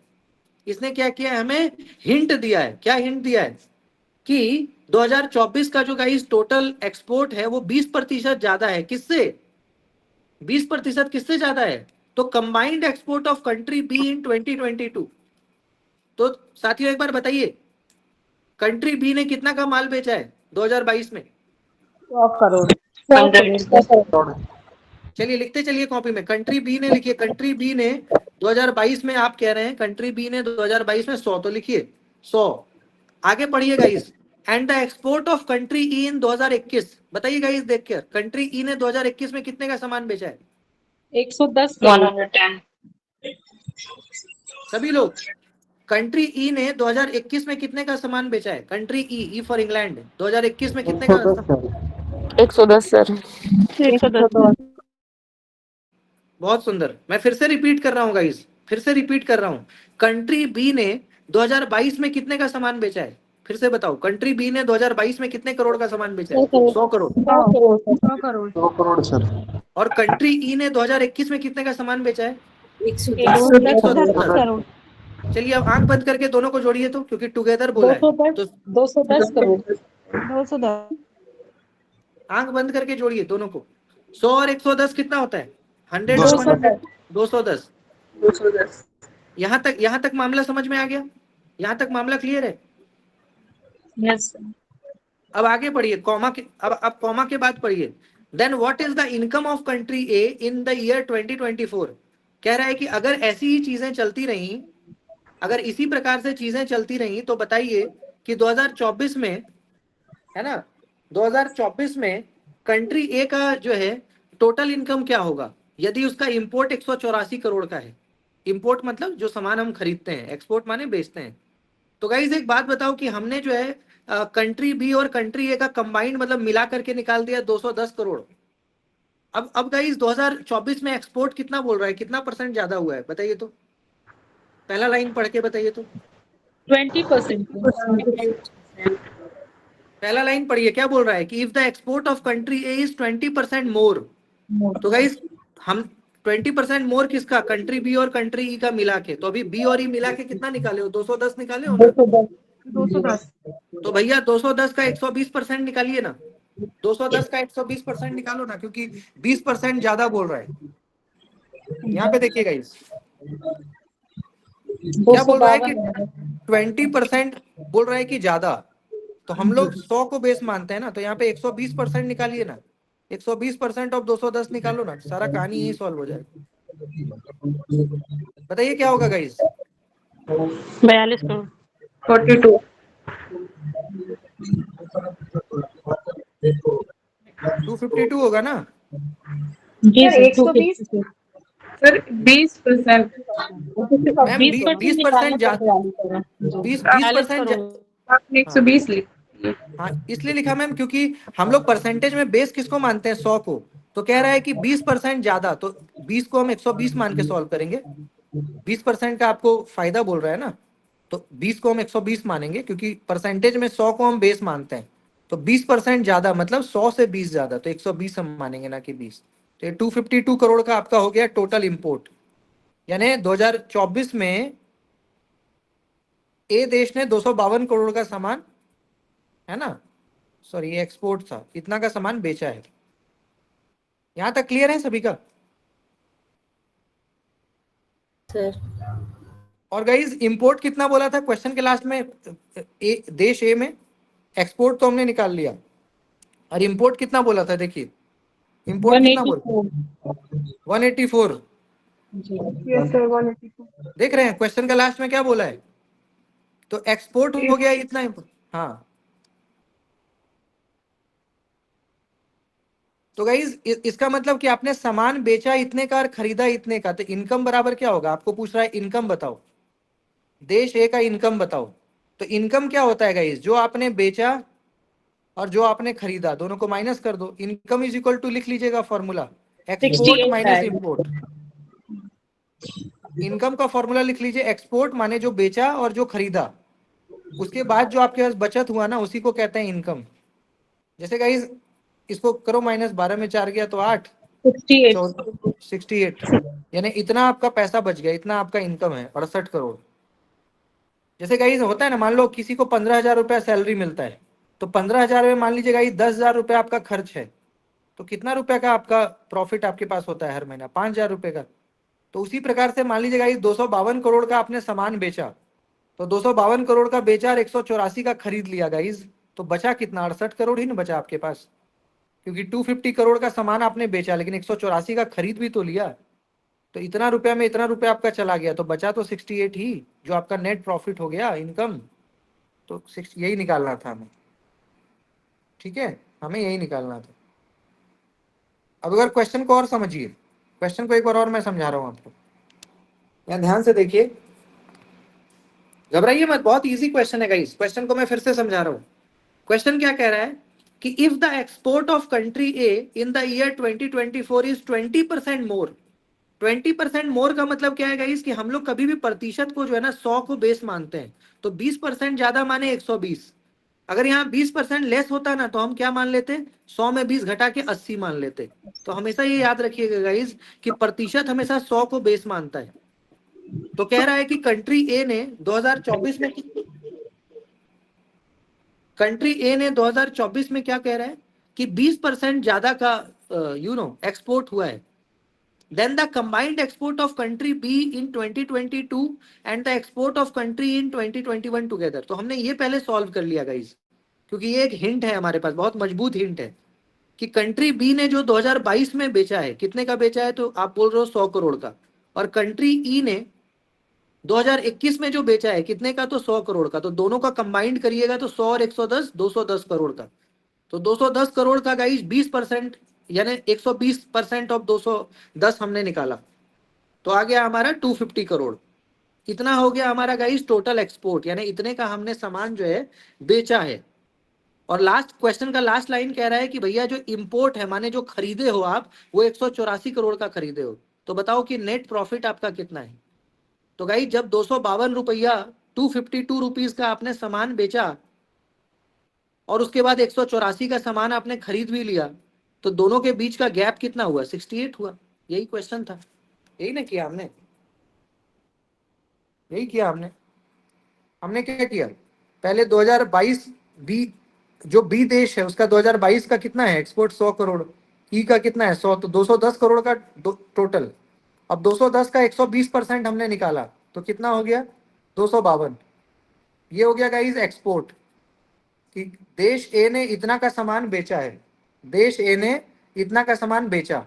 इसने क्या किया, हमें हिंट दिया है। क्या हिंट दिया है? कि 2024 का जो गाइस टोटल एक्सपोर्ट है वो 20% ज्यादा है, किससे? 20% किससे ज्यादा है? तो combined export of country be in 2022। तो साथियों एक बार बताइए, कंट्री बी ने कितना का माल बेचा है 2022 में? 100 करोड़। चलिए लिखते चलिए कॉपी में, कंट्री बी ने लिखिए, कंट्री बी ने 2022 में, आप कह रहे हैं कंट्री बी ने 2022 में 100, तो लिखिए 100। आगे पढ़िए guys, and the export of country E in 2021, बताइए गाइस देख कर, कंट्री ई ने 2021 में कितने का सामान बेचा है? 110 करोड़। सभी लोग, कंट्री ई ने 2021 में कितने का सामान बेचा है? कंट्री ई फॉर इंग्लैंड 2021 में कितने का? 110 सर। 110। बहुत सुंदर। मैं फिर से रिपीट कर रहा हूँ गाइस, फिर से रिपीट कर रहा हूँ, कंट्री बी ने 2022 में कितने का सामान बेचा है? फिर से बताओ, कंट्री बी ने 2022 में कितने करोड़ का सामान बेचा है? 100 करोड़। 100 करोड़। 100 करोड़ सर। और कंट्री ई ने 2021 में कितने का सामान बेचा है? 110 करोड़। चलिए अब आंख बंद करके दोनों को जोड़िए तो, क्योंकि टुगेदर बोला है तो 210 करोड़। 210। आंख बंद करके जोड़िए दोनों को। 100 और 110 कितना होता है? 100 210। 210। यहाँ तक मामला समझ में आ गया? यहाँ तक मामला क्लियर है? यस। अब आगे पढ़िए, कॉमा के, अब कॉमा के बाद पढ़िए, then what is the income of country A in the year 2024। कह रहा है कि अगर ऐसी ही चीजें चलती रही, अगर इसी प्रकार से चीजें चलती रही तो बताइए कि 2024 में, है ना, 2024 में कंट्री ए का जो है टोटल इनकम क्या होगा यदि उसका इंपोर्ट 184 करोड़ का है। इंपोर्ट मतलब जो सामान हम खरीदते हैं, एक्सपोर्ट माने बेचते हैं। तो गाइज एक बात बताओ कि हमने जो है कंट्री बी और कंट्री ए का कंबाइंड मतलब मिला करके निकाल दिया 210 करोड़। अब गाइज 2024 में एक्सपोर्ट कितना बोल रहा है, कितना परसेंट ज्यादा हुआ है बताइए तो, पहला लाइन पढ़ के बताइए तो। 20%। पहला लाइन पढ़िए, क्या बोल रहा है कि if the export of country A is 20% मोर, तो गाइस हम 20% मोर किसका, कंट्री बी और कंट्री ई का मिला के, तो अभी बी और ई मिला के कितना निकाले हो, 210 निकाले हो ना। 210। तो भैया 210 का 120% निकालिए ना, 210 का 120% निकालो ना, क्योंकि 20% ज्यादा बोल रहा है। यहाँ पे देखिए गाइस, क्या बोल रहा है कि 20% बोल रहा है कि ज्यादा, तो हम लोग 100 को बेस मानते हैं ना, तो यहाँ पे 120% निकालिए ना, 120% ऑफ 210 निकालो ना, सारा कहानी यही सॉल्व हो जाएगा। बताइए क्या होगा गाइस, 42 करोड़। 42। 252 होगा ना। Sir 120, sir 20%। मैम 20% ज्यादा, 40 20% करोड़। आपने 120 लिख। हाँ इसलिए लिखा मैम, क्योंकि हम लोग परसेंटेज में बेस किसको मानते हैं, 100 को, तो कह रहा है कि 20% ज्यादा, तो 20 को हम 120 मान के सॉल्व करेंगे। 20% का आपको फायदा बोल रहा है ना, तो 20 को हम 120 मानेंगे, क्योंकि परसेंटेज में 100 को हम बेस मानते हैं, तो 20% ज्यादा मतलब 100 से 20 ज्यादा, तो 120 हम मानेंगे ना कि 20। तो ये 252 करोड़ का आपका हो गया टोटल इंपोर्ट, यानी 2024 में ए देश ने 252 करोड़ का सामान, है ना, सॉरी ये एक्सपोर्ट था, इतना का सामान बेचा है। यहां तक क्लियर है सभी का। सर और गाइस इंपोर्ट कितना बोला था क्वेश्चन के लास्ट में, देश ए में, एक्सपोर्ट तो हमने निकाल लिया, और इंपोर्ट कितना बोला था, देखिए इंपोर्ट कितना बोला, 184। Yes sir 182। देख रहे हैं क्वेश्चन का लास्ट में क्या बोला है, तो एक्सपोर्ट हो गया इतना। हाँ तो गाइज इसका मतलब कि आपने सामान बेचा इतने का और खरीदा इतने का, तो इनकम बराबर क्या होगा, आपको पूछ रहा है इनकम बताओ, देश ए का इनकम बताओ। तो इनकम क्या होता है गाइज, जो आपने बेचा और जो आपने खरीदा दोनों को माइनस कर दो, इनकम इज इक्वल टू लिख लीजिएगा formula, export minus import. Income का फॉर्मूला लिख लीजिए, एक्सपोर्ट माने जो बेचा और जो खरीदा, उसके बाद जो आपके पास बचत हुआ ना, उसी को कहते हैं इनकम। जैसे गाइज इसको करो -12 में 4 गया तो 8, 68, यानी इतना आपका पैसा बच गया, इतना आपका इनकम है 68 करोड़। जैसे गाइज होता है ना, मान लो किसी को 15,000 रुपया सैलरी मिलता है, तो 15,000 में मान लीजिए गाइज 10,000 रुपया आपका खर्च है, तो कितना रुपया का आपका प्रॉफिट आपके पास होता है हर महीना, 5,000 रुपये का। तो उसी प्रकार से मान लीजिए गाइज 252 करोड़ का आपने सामान बेचा, तो 252 करोड़ का बेचा और 184 का खरीद लिया गाइज, तो बचा कितना, 68 करोड़ ही ना बचा आपके पास, क्योंकि 250 करोड़ का सामान आपने बेचा लेकिन 184 का खरीद भी तो लिया, तो इतना रुपया में इतना रुपया आपका चला गया, तो बचा तो 68 ही, जो आपका नेट प्रॉफिट हो गया इनकम। तो यही निकालना था हमें, ठीक है, हमें यही निकालना था। अब अगर क्वेश्चन को और समझिए, क्वेश्चन को एक बार और मैं समझा रहा हूं आपको, यहाँ ध्यान से देखिए, घबराइए मत, बहुत इजी क्वेश्चन है गाइस, क्वेश्चन को मैं फिर से समझा रहा हूँ। क्वेश्चन क्या कह रहा है कि if the export of country A in the year 2024 is 20% मोर, 20% मोर का मतलब क्या है गाइस, कि हम लोग कभी भी प्रतिशत को जो है ना 100 को बेस मानते हैं, तो 20% ज्यादा माने 120, अगर यहाँ 20% लेस होता ना तो हम क्या मान लेते, 100 में 20 घटा के 80 मान लेते। तो हमेशा ये याद रखिएगा गाइस कि प्रतिशत हमेशा 100 को बेस मानता है। तो कह रहा है कि कंट्री ए ने 2024 में, कंट्री ए ने 2024 में क्या कह रहा है कि 20% ज्यादा का एक्सपोर्ट हुआ है, then the combined export of country B in 2022 and the export of country in 2021 together। तो हमने ये पहले सॉल्व कर लिया गाइस, क्योंकि ये एक हिंट है हमारे पास, बहुत मजबूत हिंट है, कि कंट्री बी ने जो 2022 में बेचा है, कितने का बेचा है, तो आप बोल रहे हो 100 करोड़ का, और कंट्री ई ने 2021 में जो बेचा है कितने का, तो 100 करोड़ का, तो दोनों का कंबाइंड करिएगा तो 100 और 110 210 करोड़ का, तो 210 करोड़ का गाइस 20% यानी 120% ऑफ 210 हमने निकाला, तो आ गया हमारा 250 करोड़। इतना हो गया हमारा गाइस टोटल एक्सपोर्ट, यानी इतने का हमने सामान जो है बेचा है। और लास्ट क्वेश्चन का लास्ट लाइन कह रहा है कि भैया जो इंपोर्ट है माने जो खरीदे हो आप, वो 184 करोड़ का खरीदे हो, तो बताओ कि नेट प्रॉफिट आपका कितना है। तो गाइस जब 252 रुपया 252 रुपीज का आपने सामान बेचा और उसके बाद 184 का सामान आपने खरीद भी लिया, तो दोनों के बीच का गैप कितना हुआ? 68 हुआ। यही क्वेश्चन था, यही ना किया हमने, यही किया हमने। हमने क्या किया, पहले 2022 बी, जो बी देश है उसका 2022 का कितना है एक्सपोर्ट? 100 करोड़। ई का कितना है? 100, तो 210 करोड़ का टोटल। अब 210 का 120% हमने निकाला तो कितना हो गया? 252। ये हो गया गाइस एक्सपोर्ट, कि देश ए ने इतना का सामान बेचा है, देश ए ने इतना का सामान बेचा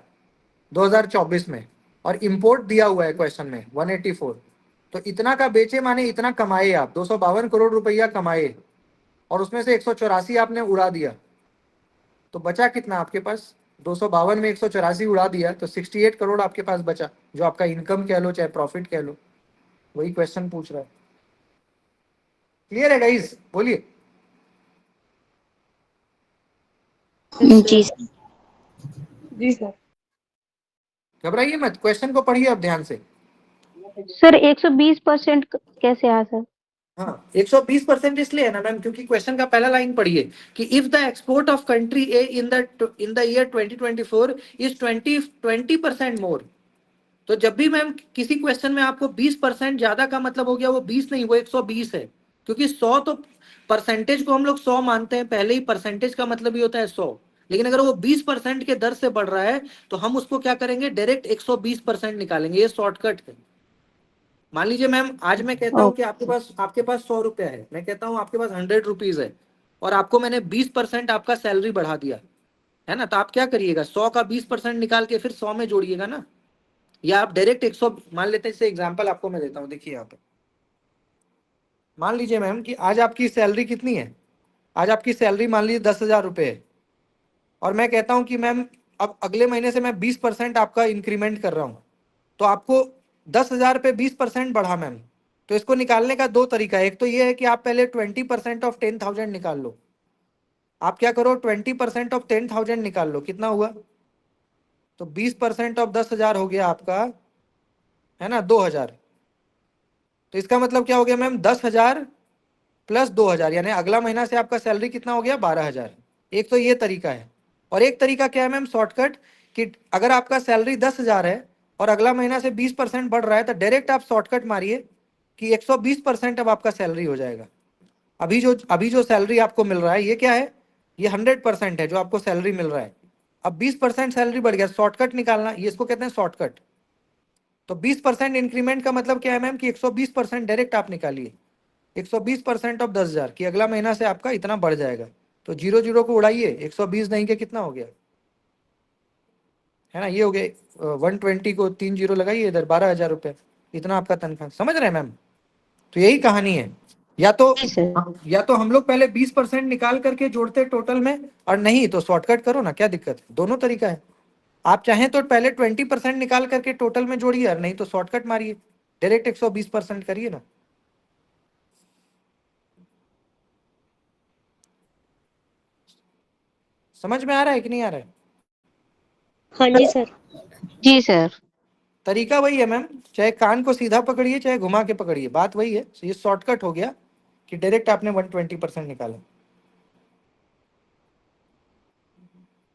2024 में, और इंपोर्ट दिया हुआ है क्वेश्चन में 184। तो इतना का बेचे माने इतना कमाए आप, 252 करोड़ रुपया कमाए, और उसमें से 184 आपने उड़ा दिया, तो बचा कितना आपके पास? 252 में 184 उड़ा दिया तो 68 करोड़ आपके पास बचा, जो आपका इनकम कह लो चाहे प्रॉफिट कह लो। वही क्वेश्चन पूछ रहा है। क्लियर है गाइस? बोलिए। जी सर। जी सर। घबराइए मत, क्वेश्चन को पढ़िए अब ध्यान से। सर 120% कैसे आया सर? हाँ, 120% इसलिए है ना मैम, क्योंकि क्वेश्चन का पहला लाइन पढ़िए कि if the export of country A in the year 2024 is 20% मोर। तो जब भी मैम किसी क्वेश्चन में आपको 20% ज्यादा का मतलब हो गया, वो 20 नहीं, वो 120 है, क्योंकि 100 तो परसेंटेज को हम लोग 100 मानते हैं पहले ही, परसेंटेज का मतलब ही होता है 100। लेकिन अगर वो 20% के दर से बढ़ रहा है तो हम उसको क्या करेंगे, डायरेक्ट 120% निकालेंगे। ये शॉर्टकट है। मान लीजिए मैम, आज मैं कहता हूँ कि आपके पास 100 रुपया है, मैं कहता हूँ आपके पास 100 रुपीज है, और आपको मैंने 20% आपका सैलरी बढ़ा दिया है ना, तो आप क्या करिएगा, 100 का 20% निकाल के फिर 100 में जोड़िएगा ना, या आप डायरेक्ट 100 मान लेते हैं। इससे एग्जांपल आपको मैं देता हूँ, देखिए यहाँ पे मान लीजिए मैम कि आज आपकी सैलरी कितनी है, आज आपकी सैलरी मान लीजिए 10,000 रुपये है, और मैं कहता हूँ कि मैम अब अगले महीने से मैं 20% आपका इंक्रीमेंट कर रहा हूँ, तो आपको 10,000 पे 20% बढ़ा मैम। तो इसको निकालने का दो तरीका है, एक तो ये है कि आप पहले 20% ऑफ 10,000 निकाल लो। आप क्या करो, 20% ऑफ 10,000 निकाल लो, कितना हुआ? तो 20% ऑफ 10,000 हो गया आपका, है ना, 2,000। तो इसका मतलब क्या हो गया मैम, 10,000 प्लस 2,000, यानी अगला महीना से आपका सैलरी कितना हो गया? 12,000। एक तो ये तरीका है, और एक तरीका क्या है मैम, शॉर्टकट, कि अगर आपका सैलरी 10,000 है और अगला महीना से 20% बढ़ रहा है, तो डायरेक्ट आप शॉर्टकट मारिए कि 120% अब आपका सैलरी हो जाएगा। अभी जो सैलरी आपको मिल रहा है ये क्या है, ये 100% है जो आपको सैलरी मिल रहा है। अब 20% सैलरी बढ़ गया, शॉर्टकट निकालना, ये इसको कहते हैं शॉर्टकट। तो 20% इंक्रीमेंट का मतलब क्या है मैम, कि 120% डायरेक्ट आप निकालिए, 120% ऑफ 10,000 की अगला महीना से आपका इतना बढ़ जाएगा। तो 0 0 को उड़ाइए, 120 नहीं के कितना हो गया, है ना, ये हो गया 120 को 3 0 लगाइए इधर, 12,000 रुपये, इतना आपका तनख्वाह। समझ रहे हैं मैम? तो यही कहानी है। या तो हम लोग पहले 20% निकाल करके जोड़ते टोटल में, और नहीं तो शॉर्टकट करो ना, क्या दिक्कत है, दोनों तरीका है। आप चाहें तो पहले 20% निकाल करके टोटल में जोड़िए, और नहीं तो शॉर्टकट मारिए, डायरेक्ट 120% करिए ना। समझ में आ रहा है कि नहीं आ रहा है? हाँ जी सर। जी सर। तरीका वही है मैम, चाहे कान को सीधा पकड़िए चाहे घुमा के पकड़िए, बात वही है। ये शॉर्टकट हो गया कि डायरेक्ट आपने 120% निकाला।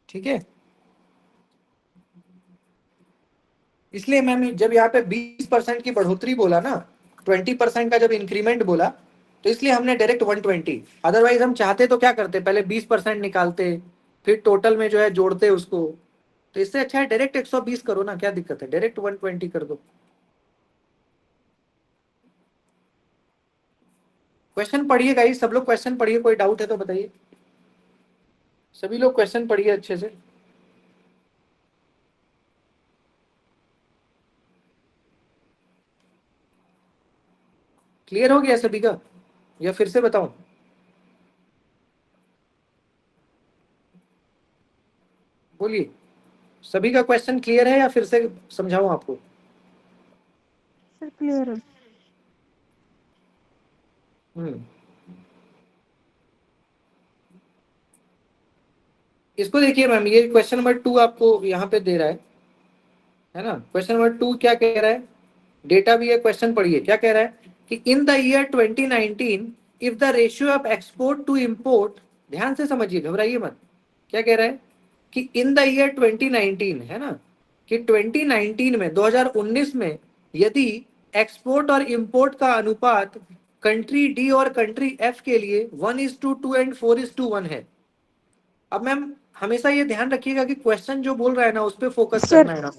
ठीक है, इसलिए मैम जब यहाँ पे 20% की बढ़ोतरी बोला ना, 20% का जब इंक्रीमेंट बोला, तो इसलिए हमने डायरेक्ट 120। अदरवाइज हम चाहते तो क्या करते, पहले 20% निकालते, फिर टोटल में जो है जोड़ते उसको। तो इससे अच्छा है डायरेक्ट 120 करो ना, क्या दिक्कत है, डायरेक्ट 120 कर दो। क्वेश्चन पढ़िए गाइस, सब लोग क्वेश्चन पढ़िए, कोई डाउट है तो बताइए। सभी लोग क्वेश्चन पढ़िए अच्छे से। क्लियर हो गया सभी का, या फिर से बताऊं? बोलिए, सभी का क्वेश्चन क्लियर है या फिर से समझाऊं आपको? सर क्लियर है। इसको देखिए मैम, ये क्वेश्चन नंबर 2 आपको यहाँ पे दे रहा है ना। क्वेश्चन नंबर 2 क्या कह रहा है, डेटा भी है, क्वेश्चन पढ़िए क्या कह रहा है कि in the year 2019 if the ratio of export to import ध्यान से समझिए, घबराइए मत। क्या कह रहा है कि इन द ईयर 2019, है ना, कि 2019 में 2019 में यदि एक्सपोर्ट और इंपोर्ट का अनुपात कंट्री डी और कंट्री एफ के लिए 1:2 एंड 4:1 है। अब मैम हमेशा ये ध्यान रखिएगा कि क्वेश्चन जो बोल रहा है ना उस पर फोकस करना है ना।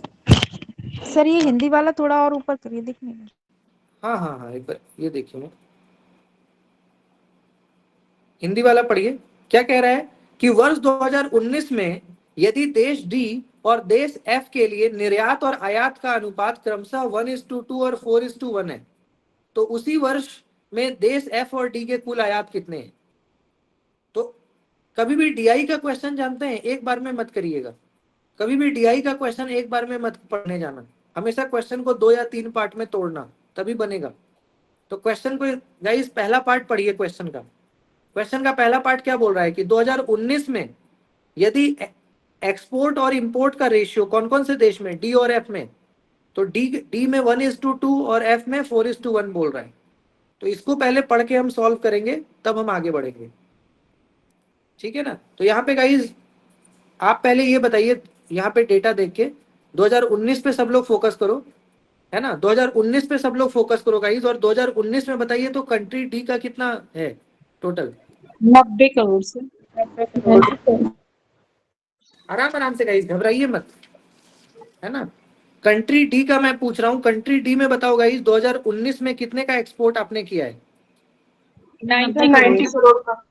सर ये हिंदी वाला थोड़ा और ऊपर करिए, दिख नहीं रहा। हाँ, एक बार ये देखिए, मैं हिंदी वाला पढ़िए। क्या कह रहा है कि वर्ष 2019 में यदि देश डी और देश एफ के लिए निर्यात और आयात का अनुपात क्रमशः 1:2 और 4:1 है, तो उसी वर्ष में देश एफ और डी के कुल आयात कितने हैं। तो कभी भी डीआई का क्वेश्चन जानते हैं एक बार में मत करिएगा, कभी भी डीआई का क्वेश्चन एक बार में मत पढ़ने जाना, हमेशा क्वेश्चन को 2 या 3 पार्ट में तोड़ना, तभी बनेगा। तो क्वेश्चन को गाइस पहला पार्ट पढ़िए क्वेश्चन का। क्वेश्चन का पहला पार्ट क्या बोल रहा है कि 2019 में यदि एक्सपोर्ट और इंपोर्ट का रेशियो कौन कौन से देश में, डी और एफ में, तो डी में 1:2 और एफ में 4:1 बोल रहा है। तो इसको पहले पढ़ के हम सॉल्व करेंगे, तब हम आगे बढ़ेंगे, ठीक है ना। तो यहाँ पे गाइज आप पहले ये बताइए, यहाँ पे डेटा देख के 2019 पे सब लोग फोकस करो, है ना, 2019 पे सब लोग फोकस करो गाइज। और 2019 में बताइए तो कंट्री डी का कितना है टोटल। 90 करोड़ से। आराम से गाइस, घबराइए मत, है ना। कंट्री डी का मैं पूछ रहा हूँ, कंट्री डी में बताओ गाइस 2019 में कितने का एक्सपोर्ट आपने किया है। 90 करोड़ का।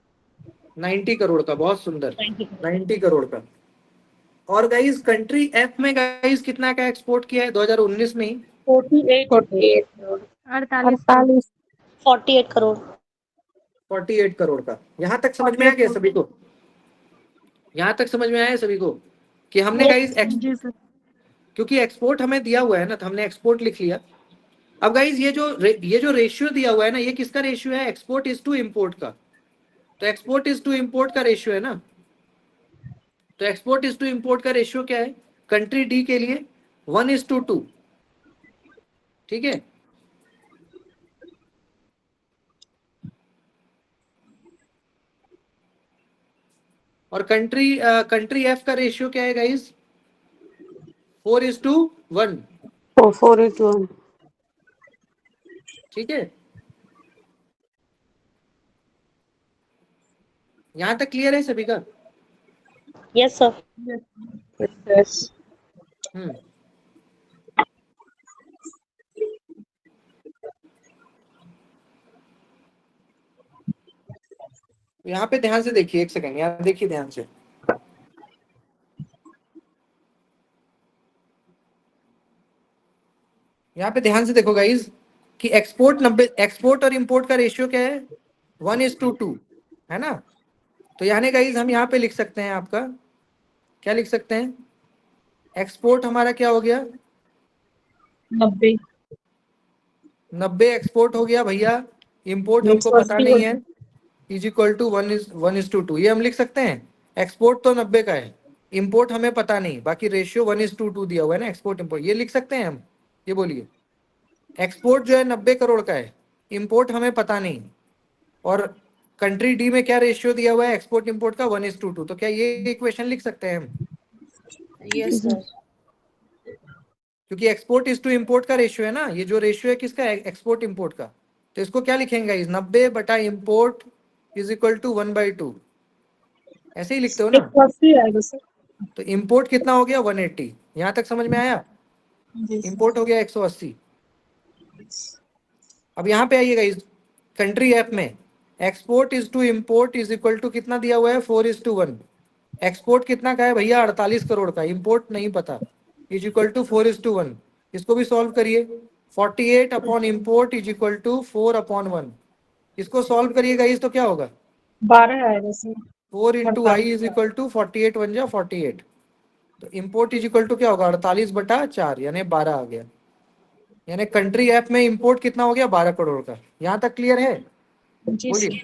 90 करोड़ का, बहुत सुंदर, 90 करोड़ का। और गाइस कंट्री एफ में गाइस कितना का एक्सपोर्ट किया है 2019 में ही। 48 करोड़। 48। 48 करोड़। 48 करोड़ का। यहाँ तक समझ में आ गया सभी को, यहाँ तक समझ में आया सभी को कि हमने गाइस जी सर। क्योंकि एक्सपोर्ट हमें दिया हुआ है ना, तो हमने एक्सपोर्ट लिख लिया। अब गाइस ये जो रेशियो दिया हुआ है ना, ये किसका रेशियो है, एक्सपोर्ट इज टू इंपोर्ट का। तो एक्सपोर्ट इज टू इंपोर्ट का रेशियो है ना, तो एक्सपोर्ट इज टू इंपोर्ट का रेशियो क्या है कंट्री डी के लिए 1:2, ठीक है। और कंट्री एफ का रेशियो क्या है गाइस, 4:1, 4:1। ठीक है। यहां तक क्लियर है सभी का। Yes sir. यस। यहाँ पे ध्यान से देखिए, एक सेकंड यहाँ देखिए ध्यान से। यहाँ पे ध्यान से देखो गाइज कि एक्सपोर्ट और इंपोर्ट का रेशियो क्या है 1:2, है ना। तो यानी गाइज हम यहाँ पे लिख सकते हैं, आपका क्या लिख सकते हैं, एक्सपोर्ट हमारा क्या हो गया 90 एक्सपोर्ट हो गया भैया, इंपोर्ट हमको पता नहीं है, इज इक्वल टू 1:2। ये हम लिख सकते हैं, एक्सपोर्ट तो 90 का है, इंपोर्ट हमें पता नहीं, बाकी रेशियो 1:2 दिया हुआ है ना, एक्सपोर्ट इंपोर्ट, ये लिख सकते हैं हम। ये बोलिए, एक्सपोर्ट जो है 90 करोड़ का है, इंपोर्ट हमें पता नहीं, और कंट्री डी में क्या रेशियो दिया हुआ है एक्सपोर्ट इंपोर्ट का 1:2। तो क्या ये इक्वेशन लिख सकते हैं हम। Yes sir. क्योंकि एक्सपोर्ट इज टू इंपोर्ट का रेशियो है ना, ये जो रेशियो है किसका, एक्सपोर्ट इंपोर्ट का। तो इसको क्या लिखेंगे इस 90 बटा इंपोर्ट इज इक्वल टू 1/2, ऐसे ही लिखते हो ना। 180 आएगा सर। तो इंपोर्ट कितना हो गया 180, यहाँ तक समझ में आया। इंपोर्ट हो गया 180। अब यहाँ पे आइएगा, इस कंट्री एफ में export is to import is equal to कितना दिया हुआ है 4:1। एक्सपोर्ट कितना का है भैया 48 करोड़ का, इंपोर्ट नहीं पता, इज इक्वल टू 4:1। इसको भी सॉल्व करिए, 48 upon import is equal to 4/1। इसको सॉल्व करिएगा इस, तो क्या होगा 12 आएगा sir. 4 into I is equal to 48 1 जा 48। तो इंपोर्ट इज इक्वल टू क्या होगा 48/4, यानी 12 आ गया। यानी कंट्री एफ में इंपोर्ट कितना हो गया 12 करोड़ का। यहाँ तक क्लियर है, बोलिए।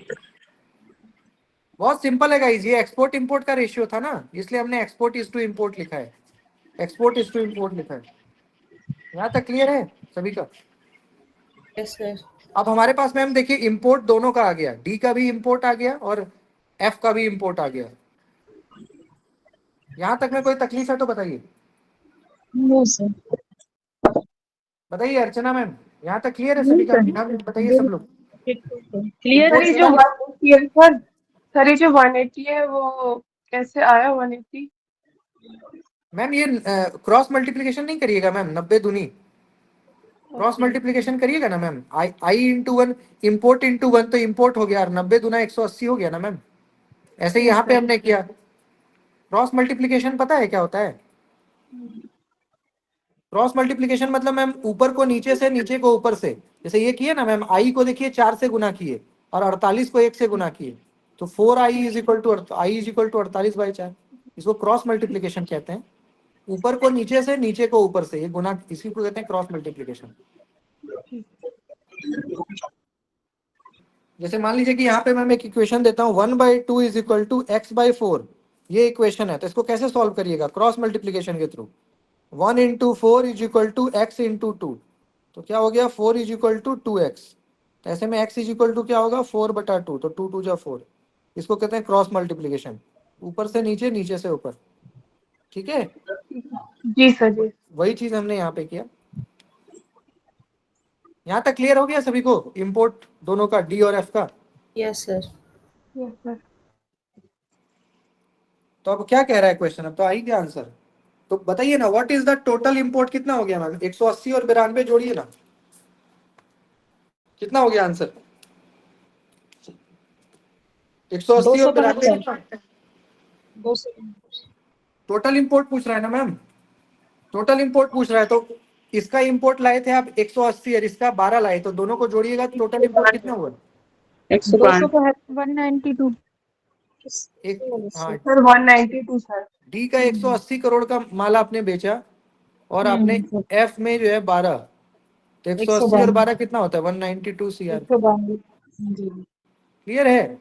बहुत सिंपल है गाइस, ये एक्सपोर्ट इंपोर्ट का रेशियो था ना, इसलिए हमने एक्सपोर्ट इज टू इंपोर्ट लिखा है, एक्सपोर्ट इज टू इंपोर्ट लिखा है। यहाँ तक क्लियर है सभी का। Yes sir. अब हमारे पास मैम देखिए इंपोर्ट दोनों का आ गया, डी का भी इंपोर्ट आ गया और एफ का भी इंपोर्ट आ गया। यहां तक में कोई तकलीफ है तो बताइए। No sir. बताइए अर्चना मैम, यहाँ तक क्लियर है नहीं सभी का? सर, हाँ, बताइए सब लोग। क्लियर सर Import ये है जो sir। 180 है सर ये जो 180 है वो कैसे आया 180? मैम ये क्रॉस मल्टीप्लिकेशन नहीं करिएगा मैम, 90 दूनी क्रॉस मल्टीप्लिकेशन करिएगा ना ma'am. I into one, import into one तो इम्पोर्ट हो गया, और 90 दूना 180 हो गया ना मैम। ऐसे ही यस यहाँ पे सर। हमने किया। क्रॉस मल्टीप्लिकेशन पता है क्या होता है? क्रॉस मल्टीप्लिकेशन मतलब मैम ऊपर को नीचे से, नीचे को ऊपर से। जैसे ये किए ना मैम, आई को देखिए 4 से गुना किए और 48 को 1 से गुना किए, तो 4i is equal to I is equal to 48/4। इसको क्रॉस मल्टीप्लिकेशन कहते हैं। ऊपर को नीचे से, नीचे को ऊपर से, ये गुना, इसी को कहते हैं क्रॉस मल्टीप्लिकेशन। जैसे मान लीजिए कि यहाँ पे मैं एक इक्वेशन देता हूँ 1/2 इज इक्वल टू x/4। ये इक्वेशन है, तो इसको कैसे सॉल्व करिएगा? क्रॉस मल्टीप्लिकेशन के through. 1 into 4 is equal to X into 2, तो क्या हो गया 4 इज इक्वल टू 2x। तो ऐसे में x इज इक्वल टू क्या होगा 4/2, तो 2 2 4। इसको कहते हैं क्रॉस मल्टीप्लिकेशन, ऊपर से नीचे, नीचे से ऊपर। ठीक है, जी सर जी। वही चीज हमने यहाँ पे किया। यहाँ तक क्लियर हो गया सभी को? इंपोर्ट दोनों का, डी और एफ का। Yes sir. Yes sir. तो अब क्या कह रहा है क्वेश्चन? अब तो आई गया आंसर। तो बताइए ना, what is the total import? कितना हो गया मैम? 180 और 92 जोड़िए ना, कितना हो गया आंसर? 180 और 92। 200। टोटल इंपोर्ट पूछ रहा है ना मैम, टोटल इंपोर्ट पूछ रहा है। तो इसका इंपोर्ट लाए थे आप 180 और इसका 12 लाए, तो दोनों को जोड़िएगा तो टोटल इंपोर्ट कितना हुआ? 105। 192। एक, हाँ, सर 192 सर। डी का 180 करोड़ का माल आपने बेचा, और आपने एफ में जो है 12, तो 180 और 12 कितना होता है? 192 CR। 192। जी क्लियर है?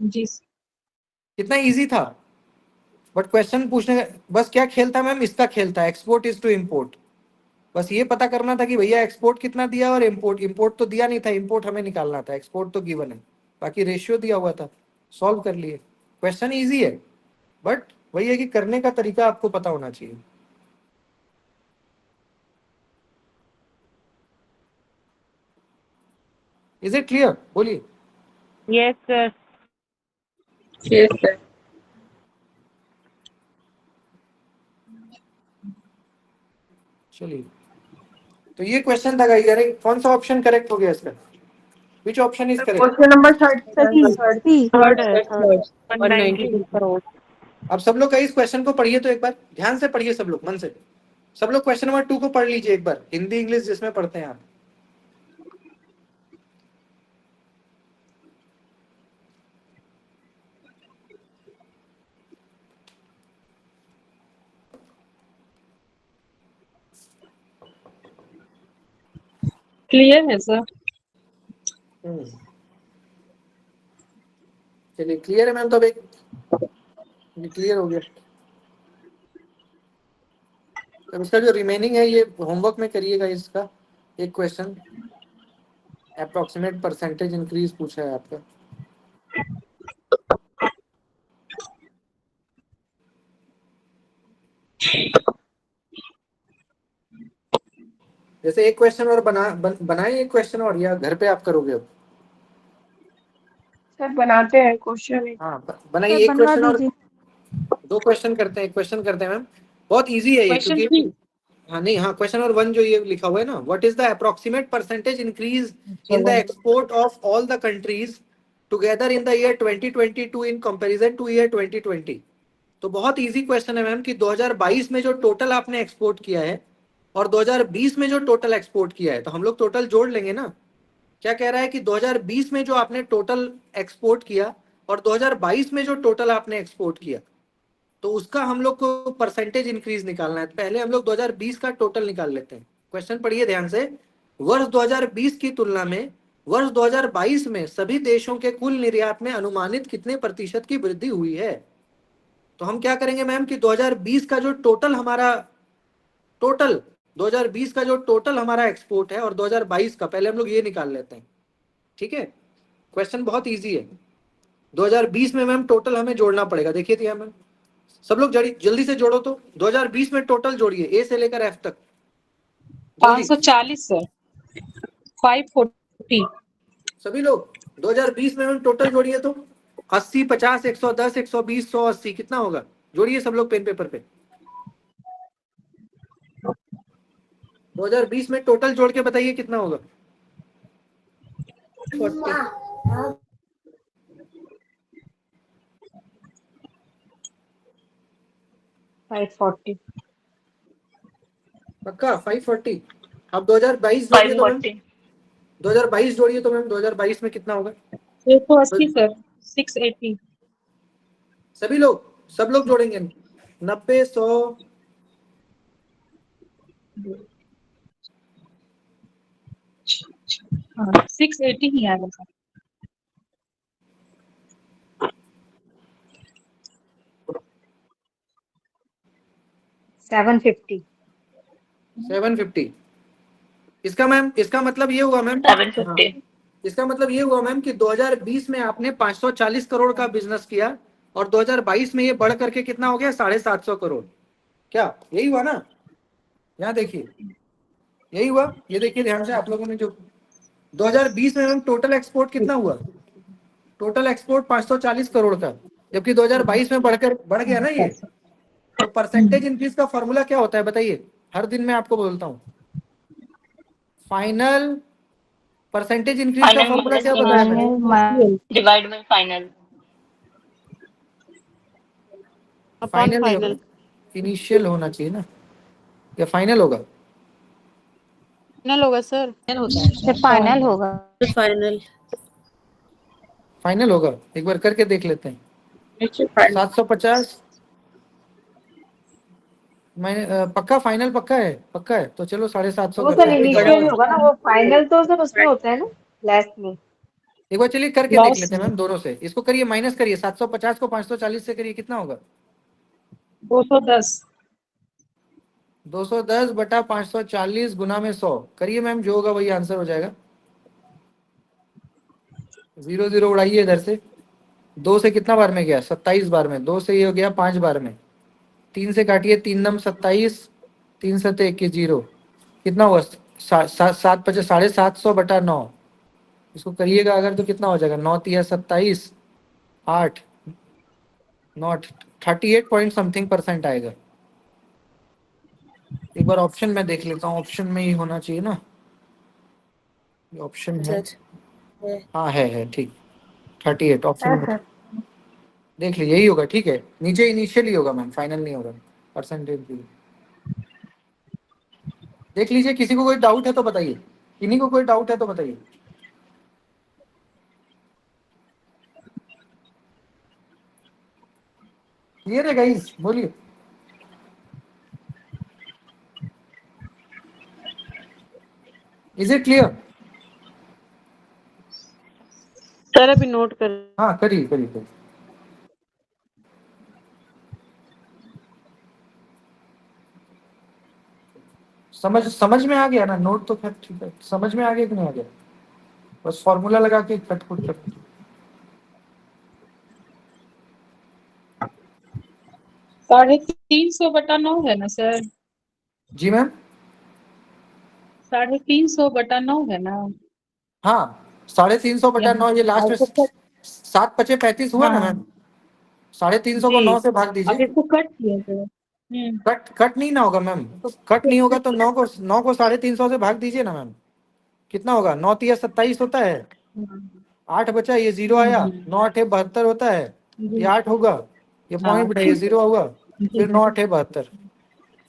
जी। कितना इजी था। बट क्वेश्चन पूछने का बस क्या खेल था मैम? इसका खेल था, एक्सपोर्ट इज टू इम्पोर्ट। बस ये पता करना था कि भैया एक्सपोर्ट कितना दिया, और इम्पोर्ट, इम्पोर्ट तो दिया नहीं था, इम्पोर्ट हमें निकालना था, एक्सपोर्ट तो गिवन है, बाकी रेशियो दिया हुआ था, सॉल्व कर लिए। क्वेश्चन इजी है, बट वही है कि करने का तरीका आपको पता होना चाहिए। Is it clear? बोलिए। Yes sir. Yes sir. चलिए, तो ये क्वेश्चन था गाइस। अरे कौन सा ऑप्शन करेक्ट हो गया इसका? Which option is correct? Question number 30 C sir. C. Third है, थर्ड। 192 192 करोड़। अब सब लोग का इस क्वेश्चन को पढ़िए तो एक बार ध्यान से पढ़िए, सब लोग मन से। सब लोग क्वेश्चन नंबर 2 को पढ़ लीजिए एक बार, हिंदी इंग्लिश जिसमें पढ़ते हैं आप। क्लियर है सर। चलिए क्लियर है मैम, तो अब एक क्लियर हो गया। तो इसका जो रिमेनिंग है ये होमवर्क में करिएगा। इसका एक क्वेश्चन अप्रोक्सीमेट परसेंटेज इंक्रीज पूछा है आपका। जैसे एक क्वेश्चन और बनाए एक क्वेश्चन और, या घर पे आप करोगे अब? सर बनाते हैं क्वेश्चन। हाँ बनाइए एक बनवा क्वेश्चन और, दीजिए। 2 क्वेश्चन करते हैं, एक क्वेश्चन करते हैं मैम। बहुत इजी है ये, क्वेश्चन क्योंकि 3। हाँ नहीं, हाँ क्वेश्चन नंबर 1 जो ये लिखा हुआ है ना, what is the approximate percentage increase in the export of all the countries together in the year 2022 in comparison two year 2020। तो बहुत इजी क्वेश्चन है मैम कि 2022 में जो टोटल आपने एक्सपोर्ट किया है और 2020 में जो टोटल एक्सपोर्ट किया है, तो हम लोग टोटल जोड़ लेंगे ना। क्या कह रहा है कि 2020 में जो आपने टोटल एक्सपोर्ट किया और 2022 में जो टोटल आपने एक्सपोर्ट किया, तो उसका हम लोग को परसेंटेज इंक्रीज निकालना है। पहले हम लोग 2020 का टोटल निकाल लेते हैं। क्वेश्चन पढ़िए ध्यान से। वर्ष 2020 की तुलना में वर्ष 2022 में सभी देशों के कुल निर्यात में अनुमानित कितने प्रतिशत की वृद्धि हुई है? तो हम क्या करेंगे मैम कि 2020 का जो टोटल हमारा 2020 का जो टोटल हमारा एक्सपोर्ट है और 2022 का, पहले हम लोग ये निकाल लेते हैं। ठीक है, क्वेश्चन बहुत इजी है। 2020 में मैम टोटल हमें जोड़ना पड़ेगा, देखिए तो मैम सब लोग जल्दी से जोड़ो तो 2020 में टोटल जोड़िए ए से लेकर एफ तक जल्दी 540 सर 540 सभी लोग 2020 में मैम टोटल जोड़िए तो 80 50 110 120 180 कितना होगा, जोड़िए सब लोग पेन पेपर पे 2020 में टोटल जोड़ के बताइए कितना होगा। 40 540 पक्का 540। अब 2022 जोड़िए तो मैम 540 2022 जोड़िए तो मैम 2022 में कितना होगा। 180 सर 680 सब लोग जोड़ेंगे 90 100 हाँ 680 ही आएगा सर 750। 750। इसका मतलब ये हुआ मैम 750 इसका मतलब ये हुआ मैम कि 2020 में आपने 540 करोड़ का बिजनेस किया और 2022 में ये बढ़ करके कितना हो गया 750 करोड़, क्या यही हुआ ना। यहाँ देखिए यही हुआ, ये देखिए ध्यान से आप लोगों ने जो 2020 में मैम टोटल एक्सपोर्ट कितना हुआ, टोटल एक्सपोर्ट 540 करोड़ का, जबकि 2022 में बढ़ गया ना ये। तो परसेंटेज इंक्रीज का फॉर्मूला क्या होता है बताइए, हर दिन मैं आपको बोलता हूँ। फाइनल परसेंटेज इंक्रीज का फॉर्मूला क्या बताया मैंने, divide by final upon final नहीं होगा, फाइनल। इनिशियल होना चाहिए ना, या फाइनल होगा। फाइनल होगा सर। फाइनल होगा। फाइनल फाइनल होगा, एक बार करके देख लेते हैं। 750 मैंने पक्का फाइनल पक्का है तो चलो 750 वो करते सर हैं, कोई इनिशियल डाउट ही है। होगा ना, वो फाइनल तो सर उसमें होता है ना, लास्ट में। एक बार चलिए करके देख लॉस लेते हैं मैम दोनों से, इसको करिए माइनस करिए 750 को 540 से करिए कितना होगा 210 210 बटा 540 गुना में 100 करिए मैम, जो होगा वही आंसर हो जाएगा। 0 0 उड़ाइए इधर से, 2 से कितना बार में गया 27 बार में, 2 से ये हो गया 5 बार में, 3 से काटिए 3 नम 27, 3 7 1 0 कितना हुआ 750 बटा 9, इसको करिएगा अगर तो कितना हो जाएगा 9 तिया 27 8 9 38 पॉइंट समथिंग परसेंट आएगा। एक बार ऑप्शन में देख लेता हूँ, ऑप्शन में ही होना चाहिए ना, ऑप्शन है, है हाँ है ठीक 38 ऑप्शन है में सर। देख लीजिए यही होगा, ठीक है नीचे इनिशियल ही होगा मैम, फाइनल नहीं होगा परसेंटेज भी। देख लीजिए किसी को कोई डाउट है तो बताइए, किन्हीं को कोई डाउट है तो बताइए। क्लियर है गाइस, बोलिए। Is it clear. सर अभी नोट कर। हाँ करिए करिए करिए। समझ में आ गया ना, नोट तो खैर ठीक है, समझ में आ गया कि नहीं आ गया, बस फॉर्मूला लगा के खटखुट कर। 350 बटा 9 है ना सर, जी मैम 350 बटा 9 है ना। हाँ 350 बटा 9, ये लास्ट में 7 पचे 35 हुआ ना हाँ मैम, 350 को जी 9 से भाग अब दीजिए। इसको कट किया सर कट नहीं ना होगा मैम, कट नहीं होगा तो 9 को 350 से भाग दीजिए ना मैम, कितना होगा 9 तिया 27 होता है, 8 बचा ये 0 आया, 9 8 72 होता है, ये 8 होगा, ये हाँ पॉइंट ये 0 होगा, जी फिर 9 8 72,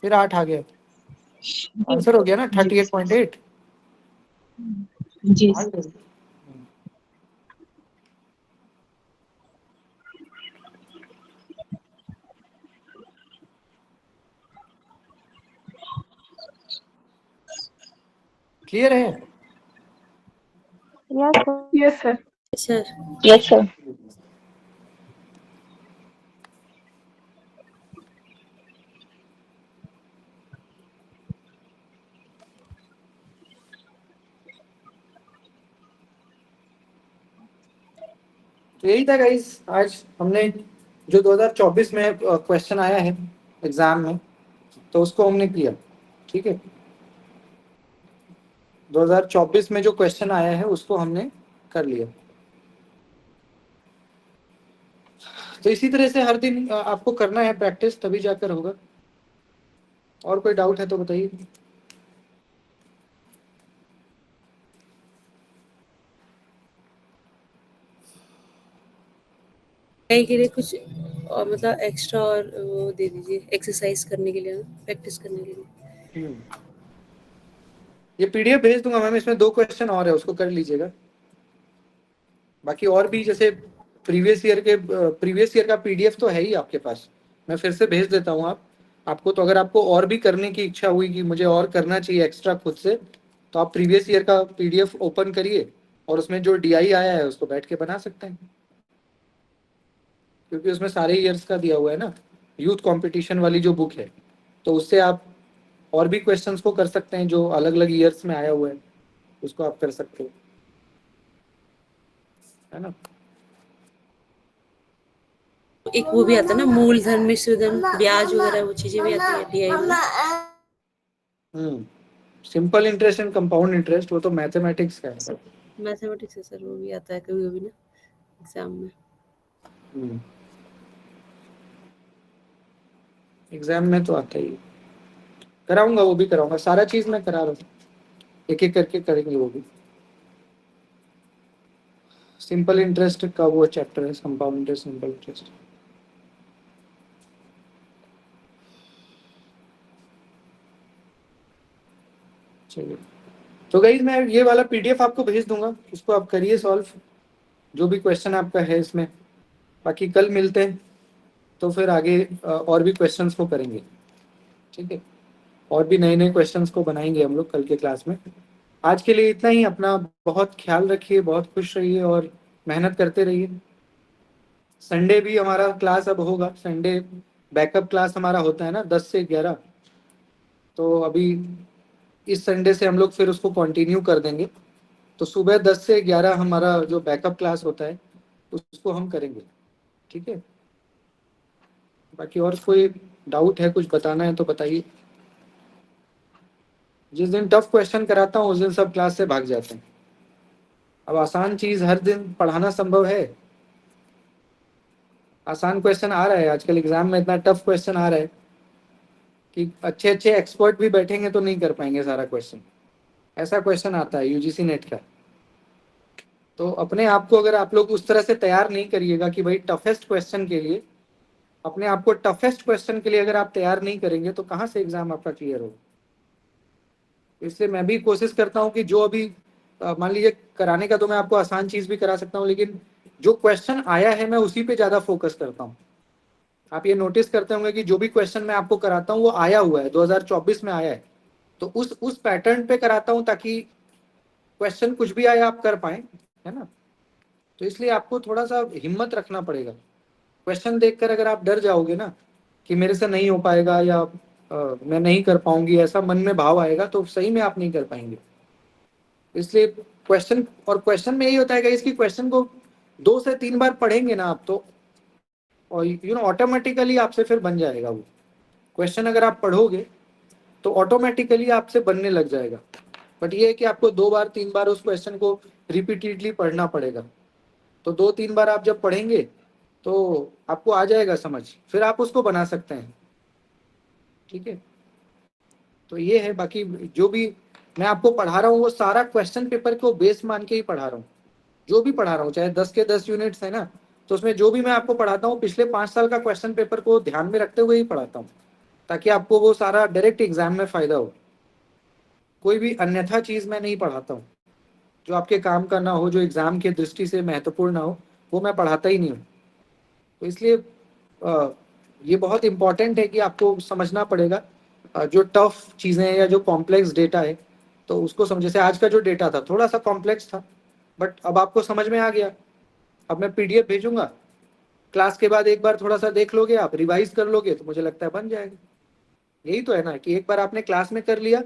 फिर 8 आ गया, आंसर हो गया ना 38.8। जी क्लियर है। Yes sir. Yes sir. Sir yes sir. तो यही था गाइस, आज हमने जो 2024 में क्वेश्चन आया है एग्जाम में, तो उसको हमने किया। ठीक है, 2024 में जो क्वेश्चन आया है उसको हमने कर लिया। तो इसी तरह से हर दिन आपको करना है प्रैक्टिस, तभी जाकर होगा। और कोई डाउट है तो बताइए। AI के लिए कुछ और मतलब एक्स्ट्रा और वो दे दीजिए एक्सरसाइज करने के लिए, प्रैक्टिस करने के लिए। ये PDF भेज दूंगा मैम, इसमें 2 क्वेश्चन और है, उसको कर लीजिएगा। बाकी और भी जैसे प्रीवियस ईयर का PDF तो है ही आपके पास, मैं फिर से भेज देता हूँ आपको। तो अगर आपको और भी करने की इच्छा हुई कि मुझे और करना चाहिए एक्स्ट्रा खुद से, तो आप प्रीवियस ईयर का PDF ओपन करिए और उसमें जो DI आया है उसको बैठ के बना सकते हैं, क्योंकि उसमें सारे ईयर्स का दिया हुआ है ना, यूथ कंपटीशन वाली जो बुक है। तो उससे आप और भी क्वेश्चंस को कर सकते हैं जो अलग अलग ईयर्स में आया हुआ है, उसको आप कर सकते हो, है ना। एक वो भी आता है ना, मूलधन मिश्रधन ब्याज वगैरह, वो चीजें भी आती है DI में। Simple interest and compound interest, वो तो मैथमेटिक्स का है। मैथमेटिक्स है सर, वो भी आता है कभी कभी ना एग्जाम में। एग्जाम में तो आता ही है। कराऊंगा, वो भी कराऊंगा, सारा चीज मैं करा रहा हूँ, एक एक करके करेंगे वो भी। सिंपल इंटरेस्ट का वो चैप्टर है, कंपाउंड इंटरेस्ट, सिंपल इंटरेस्ट। चलिए, तो गाइस मैं ये वाला PDF आपको भेज दूंगा, उसको आप करिए सॉल्व, जो भी क्वेश्चन आपका है इसमें। बाकी कल मिलते हैं तो फिर आगे और भी क्वेश्चंस को करेंगे। ठीक है, और भी नए नए क्वेश्चंस को बनाएंगे हम लोग कल के क्लास में। आज के लिए इतना ही। अपना बहुत ख्याल रखिए, बहुत खुश रहिए और मेहनत करते रहिए। संडे भी हमारा क्लास अब होगा, संडे बैकअप क्लास हमारा होता है ना 10 से 11। तो अभी इस संडे से हम लोग फिर उसको कंटिन्यू कर देंगे। तो सुबह 10 से 11 हमारा जो बैकअप क्लास होता है उसको हम करेंगे। ठीक है, बाकी और कोई डाउट है, कुछ बताना है तो बताइए। जिस दिन टफ क्वेश्चन कराता हूँ उस दिन सब क्लास से भाग जाते हैं। अब आसान चीज हर दिन पढ़ाना संभव है? आसान क्वेश्चन आ रहा है आजकल एग्जाम में, इतना टफ क्वेश्चन आ रहा है कि अच्छे अच्छे एक्सपर्ट भी बैठेंगे तो नहीं कर पाएंगे सारा क्वेश्चन। ऐसा क्वेश्चन आता है UGC नेट का। तो अपने आप को अगर आप लोग उस तरह से तैयार नहीं करिएगा कि भाई टफेस्ट क्वेश्चन के लिए, अपने आप को टफेस्ट क्वेश्चन के लिए अगर आप तैयार नहीं करेंगे तो कहाँ से एग्जाम आपका क्लियर होगा। इसलिए मैं भी कोशिश करता हूँ कि जो अभी मान लीजिए कराने का तो मैं आपको आसान चीज भी करा सकता हूँ, लेकिन जो क्वेश्चन आया है मैं उसी पे ज्यादा फोकस करता हूँ। आप ये नोटिस करते होंगे कि जो भी क्वेश्चन मैं आपको कराता हूँ वो आया हुआ है, 2024 में आया है, तो उस पैटर्न पे कराता हूँ ताकि क्वेश्चन कुछ भी आए आप कर पाए, है ना। तो इसलिए आपको थोड़ा सा हिम्मत रखना पड़ेगा। क्वेश्चन देखकर अगर आप डर जाओगे ना कि मेरे से नहीं हो पाएगा या मैं नहीं कर पाऊंगी, ऐसा मन में भाव आएगा तो सही में आप नहीं कर पाएंगे। इसलिए क्वेश्चन में यही होता है कि इसकी क्वेश्चन को 2 से 3 बार पढ़ेंगे ना आप तो, और ऑटोमेटिकली आपसे फिर बन जाएगा वो क्वेश्चन। अगर आप पढ़ोगे तो ऑटोमेटिकली आपसे बनने लग जाएगा। बट ये है कि आपको 2 बार 3 बार उस क्वेश्चन को रिपीटेडली पढ़ना पड़ेगा। तो 2-3 बार आप जब पढ़ेंगे तो आपको आ जाएगा समझ, फिर आप उसको बना सकते हैं। ठीक है, तो ये है। बाकी जो भी मैं आपको पढ़ा रहा हूँ वो सारा क्वेश्चन पेपर को बेस मान के ही पढ़ा रहा हूँ। जो भी पढ़ा रहा हूँ, चाहे 10 के 10 यूनिट्स है ना, तो उसमें जो भी मैं आपको पढ़ाता हूँ पिछले 5 साल का क्वेश्चन पेपर को ध्यान में रखते हुए ही पढ़ाता हूँ, ताकि आपको वो सारा डायरेक्ट एग्जाम में फायदा हो। कोई भी अन्यथा चीज मैं नहीं पढ़ाता हूँ जो आपके काम का ना हो, जो एग्जाम की दृष्टि से महत्वपूर्ण ना हो, वो मैं पढ़ाता ही नहीं हूँ। तो इसलिए ये बहुत इंपॉर्टेंट है कि आपको समझना पड़ेगा जो टफ चीज़ें हैं या जो कॉम्प्लेक्स डेटा है तो उसको समझ। जैसे आज का जो डेटा था थोड़ा सा कॉम्प्लेक्स था, बट अब आपको समझ में आ गया। अब मैं PDF भेजूंगा, क्लास के बाद एक बार थोड़ा सा देख लोगे, आप रिवाइज कर लोगे तो मुझे लगता है बन जाएगा। यही तो है ना कि एक बार आपने क्लास में कर लिया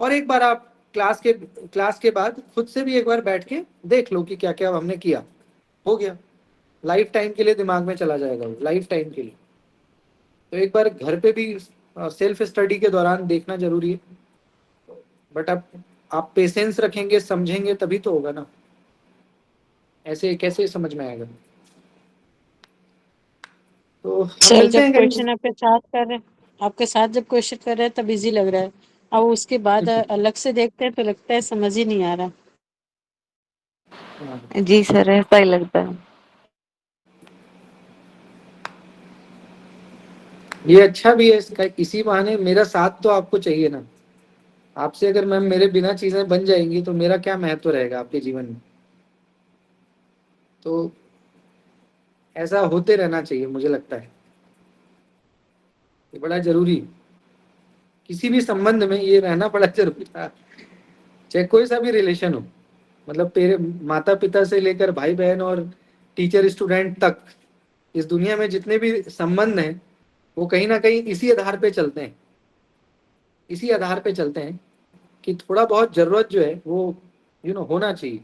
और एक बार आप क्लास के बाद खुद से भी एक बार बैठ के देख लो कि क्या क्या हमने किया, हो गया। लाइफ टाइम के लिए दिमाग में चला जाएगा, वो लाइफ टाइम के लिए। तो एक बार घर पे भी सेल्फ स्टडी के दौरान देखना जरूरी है, बट अब आप पेशेंस रखेंगे, समझेंगे, तभी तो होगा ना, ऐसे कैसे समझ में आएगा। तो हम सर मिलते जब हैं क्वेश्चन आपके साथ जब क्वेश्चन कर रहे हैं तब इजी लग रहा है, अब उसके बाद अलग से देखते हैं तो लगता है समझ ही नहीं आ रहा। हाँ। जी सर, ऐसा ही लगता है। ये अच्छा भी है इसका, इसी बहाने मेरा साथ तो आपको चाहिए ना। आपसे अगर मैम मेरे बिना चीजें बन जाएंगी तो मेरा क्या महत्व रहेगा आपके जीवन में। तो ऐसा होते रहना चाहिए, मुझे लगता है ये बड़ा जरूरी, किसी भी संबंध में ये रहना बड़ा जरूरी था, चाहे कोई सा भी रिलेशन हो। मतलब तेरे माता पिता से लेकर भाई बहन और टीचर स्टूडेंट तक, इस दुनिया में जितने भी संबंध हैं वो कहीं ना कहीं इसी आधार पे चलते हैं, इसी आधार पे चलते हैं कि थोड़ा बहुत जरूरत जो है वो होना चाहिए।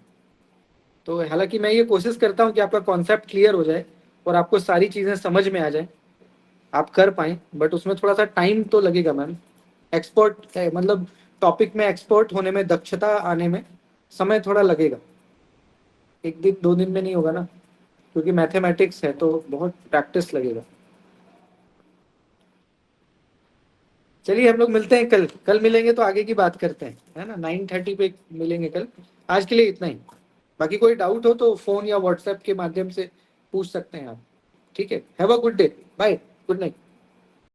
तो हालांकि मैं ये कोशिश करता हूँ कि आपका कॉन्सेप्ट क्लियर हो जाए और आपको सारी चीज़ें समझ में आ जाए, आप कर पाएं, बट उसमें थोड़ा सा टाइम तो लगेगा मैम। एक्सपर्ट मतलब टॉपिक में एक्सपर्ट होने में, दक्षता आने में समय थोड़ा लगेगा, एक दिन 2 दिन में नहीं होगा ना, क्योंकि मैथमेटिक्स है तो बहुत प्रैक्टिस लगेगा। चलिए हम लोग मिलते हैं कल, कल मिलेंगे तो आगे की बात करते हैं, है ना। 9:30 पे मिलेंगे कल। आज के लिए इतना ही, बाकी कोई डाउट हो तो फोन या व्हाट्सएप के माध्यम से पूछ सकते हैं आप। ठीक है, have a good day, bye, good night.